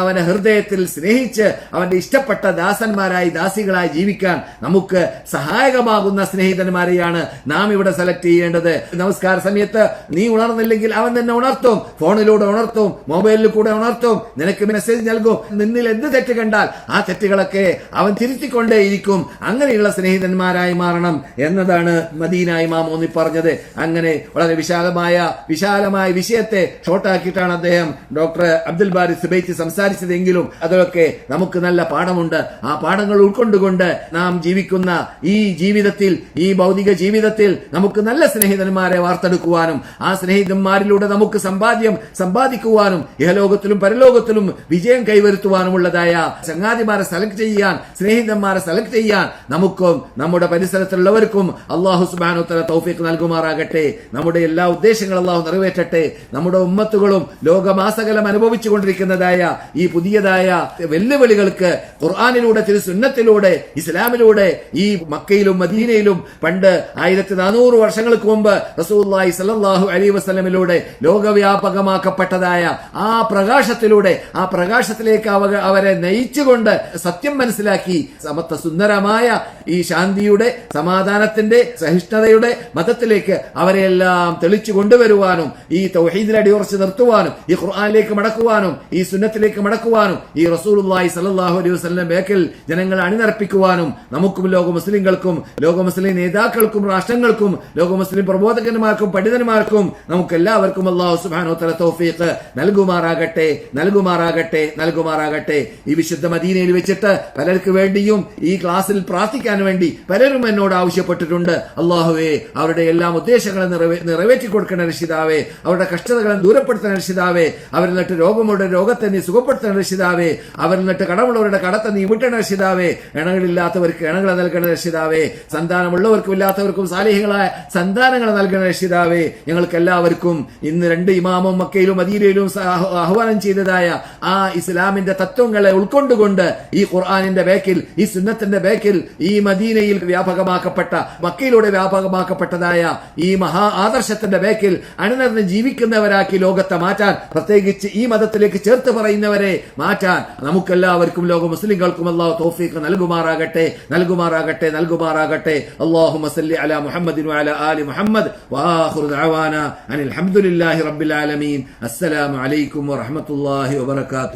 അവനെ ഹൃദയത്തിൽ സ്നേഹിച്ച് അവന്റെ ഇഷ്ടപ്പെട്ട ദാസന്മാരായി ദാസികളായി ജീവിക്കാൻ നമുക്ക് സഹായകമാകുന്ന സ്നേഹിതന്മാരെയാണ് നാം ഇവിടെ സെലക്ട് ചെയ്യേണ്ടത്. നമസ്കാര സമയത്ത് നീ ഉണർന്നില്ലെങ്കിൽ അവൻ തന്നെ ഉണർത്തും, ഫോണിലൂടെ ഉണർത്തും, മൊബൈലിൽ കൂടെ ഉണർത്തും, നിനക്ക് മെസ്സേജ് നൽകും. നിന്നിൽ എന്ത് തെറ്റ് കണ്ടാൽ ആ തെറ്റുകളൊക്കെ അവൻ തിരുത്തിക്കൊണ്ടേയിരിക്കും. അങ്ങനെയുള്ള സ്നേഹിതന്മാരായി മാറണം എന്നതാണ് മദീന ഇമാം ഓന്നി പറഞ്ഞത്. അങ്ങനെ വളരെ വിശാലമായ വിഷയത്തെ ഷോർട്ടാക്കിയിട്ടാണ് അദ്ദേഹം ഡോക്ടർ അബ്ദുൽ ബാരി സുബൈത്തി സംസാരിച്ചതെങ്കിലും അതൊക്കെ നമുക്ക് നല്ല പാഠമുണ്ട്. ആ പാഠങ്ങൾ ഉൾക്കൊണ്ടുകൊണ്ട് നാം ജീവിക്കുന്ന ഈ ജീവിതത്തിൽ, ഈ ഭൗതിക ജീവിതത്തിൽ നമുക്ക് നല്ല സ്നേഹിതന്മാരെ വാർത്തെടുക്കുവാനും ആ സ്നേഹിതന്മാരിലൂടെ നമുക്ക് സമ്പാദിക്കുവാനും ഇഹലോകത്തിലും പരലോകത്തിലും വിജയം കൈവരുത്തുവാനുമുള്ളതായ ചങ്ങാതിമാരെ സെലക്ട് ചെയ്യാൻ, സ്നേഹിതന്മാരെ സെലക്ട് ചെയ്യാൻ നമുക്കും നമ്മുടെ പരിസരത്തുള്ളവർക്കും അല്ലാഹു സുബ്ഹാനഹു വ തആല തൗഫീഖ് നൽകുമാറാകട്ടെ. നമ്മുടെ എല്ലാ ഉദ്ദേശങ്ങളും അല്ലാഹു നിറവേറ്റട്ടെ. നമ്മുടെ ഉമ്മത്തുകളും ലോകമാസകലം അനുഭവിച്ചുകൊണ്ടിരിക്കുന്നതായ ഈ പുതിയതായ വെല്ലുവിളികൾക്ക് ഖുർആനിലൂടെ, തിരുസുന്നത്തിലൂടെ, ഇസ്ലാമിലൂടെ ഈ മക്കയിലും മദീനയിലും പണ്ട് 1400 വർഷങ്ങൾക്ക് മുമ്പ് റസൂലുള്ളാഹി സ്വല്ലല്ലാഹു അലൈഹി വസല്ലമിലൂടെ ലോകവ്യാപകമാക്കപ്പെട്ടതായ ആ പ്രകാശത്തിലൂടെ, ആ പ്രകാശത്തിലേക്ക് അവരെ നയിച്ചുകൊണ്ട് സത്യം മനസ്സിലാക്കി സുന്ദരമായ ഈ ശാന്തിയുടെ, സമാധാനത്തിന്റെ, സഹിഷ്ണുതയുടെ മതത്തിലേക്ക് അവരെല്ലാം തെളിച്ചു കൊണ്ടുവരുവാനും ഈ തൗഹീദിനെ അടിയുറച്ച് നിർത്തുവാനും ഈ ഖുർആനിലേക്ക് മടക്കുവാനും ഈ സുന്നത്തിലേക്ക് മടക്കുവാനും ഈ റസൂലുള്ളാഹി സ്വല്ലല്ലാഹു അലൈഹി വസല്ലം ബേക്കിൽ ജനങ്ങളെ അണിനിരപ്പിക്കുവാനും നമുക്കും ലോക മുസ്ലിങ്ങൾക്കും, ലോക മുസ്ലിം നേതാക്കൾക്കും, രാഷ്ട്രങ്ങൾക്കും, ലോക മുസ്ലിം പ്രബോധകന്മാർക്കും പണ്ഡിതന്മാർക്കും നമുക്കെല്ലാവർക്കും അല്ലാഹു സുബ്ഹാനഹു വ തആല തൗഫീഖ് നൽകുമാറാകട്ടെ. ഈ വിശുദ്ധ മദീനയിൽ വെച്ചിട്ട് പലർക്ക് വേണ്ടിയും ഈ ക്ലാസ്സിൽ പ്രാർത്ഥിക്കാൻ വേണ്ടി പലരും എന്നോട് ആവശ്യപ്പെട്ടിട്ടുണ്ട്. അല്ലാഹുവേ, അവരുടെ എല്ലാ ഉദ്ദേശങ്ങളും നിറവേറ്റി കൊടുക്കണ രക്ഷിതാവേ, അവരുടെ കഷ്ടതകളെ ദൂരപ്പെടുത്തണ രക്ഷിതാവേ, അവരിൽ നിന്നിട്ട് രോഗമുള്ള രോഗത്തെ നീ സുഖപ്പെടുത്തണ രക്ഷിതാവേ, അവരിൽ നിന്നിട്ട് കടമുള്ളവരുടെ കടത്തെ നീ വിട്ടണ രക്ഷിതാവേ, ഇണകളില്ലാത്തവർക്ക് ഇണകളെ നൽകണ രക്ഷിതാവേ, സന്താനമുള്ളവർക്കും ഇല്ലാത്തവർക്കും സാലിഹ്യങ്ങളായ സന്താനങ്ങളെ നൽകണ രക്ഷിതാവേ. ഞങ്ങൾക്ക് എല്ലാവർക്കും ഇന്ന് 2 ഇമാമും മക്കയിലും മദീനയിലും ആഹ്വാനം ചെയ്തതായ ആ ഇസ്ലാമിന്റെ തത്വങ്ങളെ ഉൾക്കൊണ്ടുകൊണ്ട് ഈ ഖുർആനിന്റെ ബേക്കിൽ, ഈ സുന്നത്തിന്റെ ബേക്കിൽ, ഈ മദീനയിൽ വ്യാപകമാക്കപ്പെട്ട, മക്കയിലൂടെ വ്യാപകമാക്കപ്പെട്ടതായ ഈ മഹാ ആദർശത്തിന്റെ ബേക്കിൽ അണിനിരന്ന് ജീവിക്കുന്നവരാക്കി ലോകത്തെ മാറ്റാൻ, പ്രത്യേകിച്ച് ഈ മതത്തിലേക്ക് ചേർത്ത് പറയുന്നവരെ മാറ്റാൻ നമുക്കെല്ലാവർക്കും, ലോക മുസ്ലിങ്ങൾക്കും അല്ലാഹു തൗഫീഖ് നൽകുമാറാകട്ടെ. അല്ലാഹുമ്മ സല്ലി അലാ മുഹമ്മദിൻ വഅലാ ആലി മുഹമ്മദ് വആഖിറു ദഅവാനാ അനിൽ ഹംദുലില്ലാഹി റബ്ബിൽ ആലമീൻ. അസ്സലാമു അലൈക്കും വറഹ്മത്തുള്ളാഹി വബറകാതുഹു.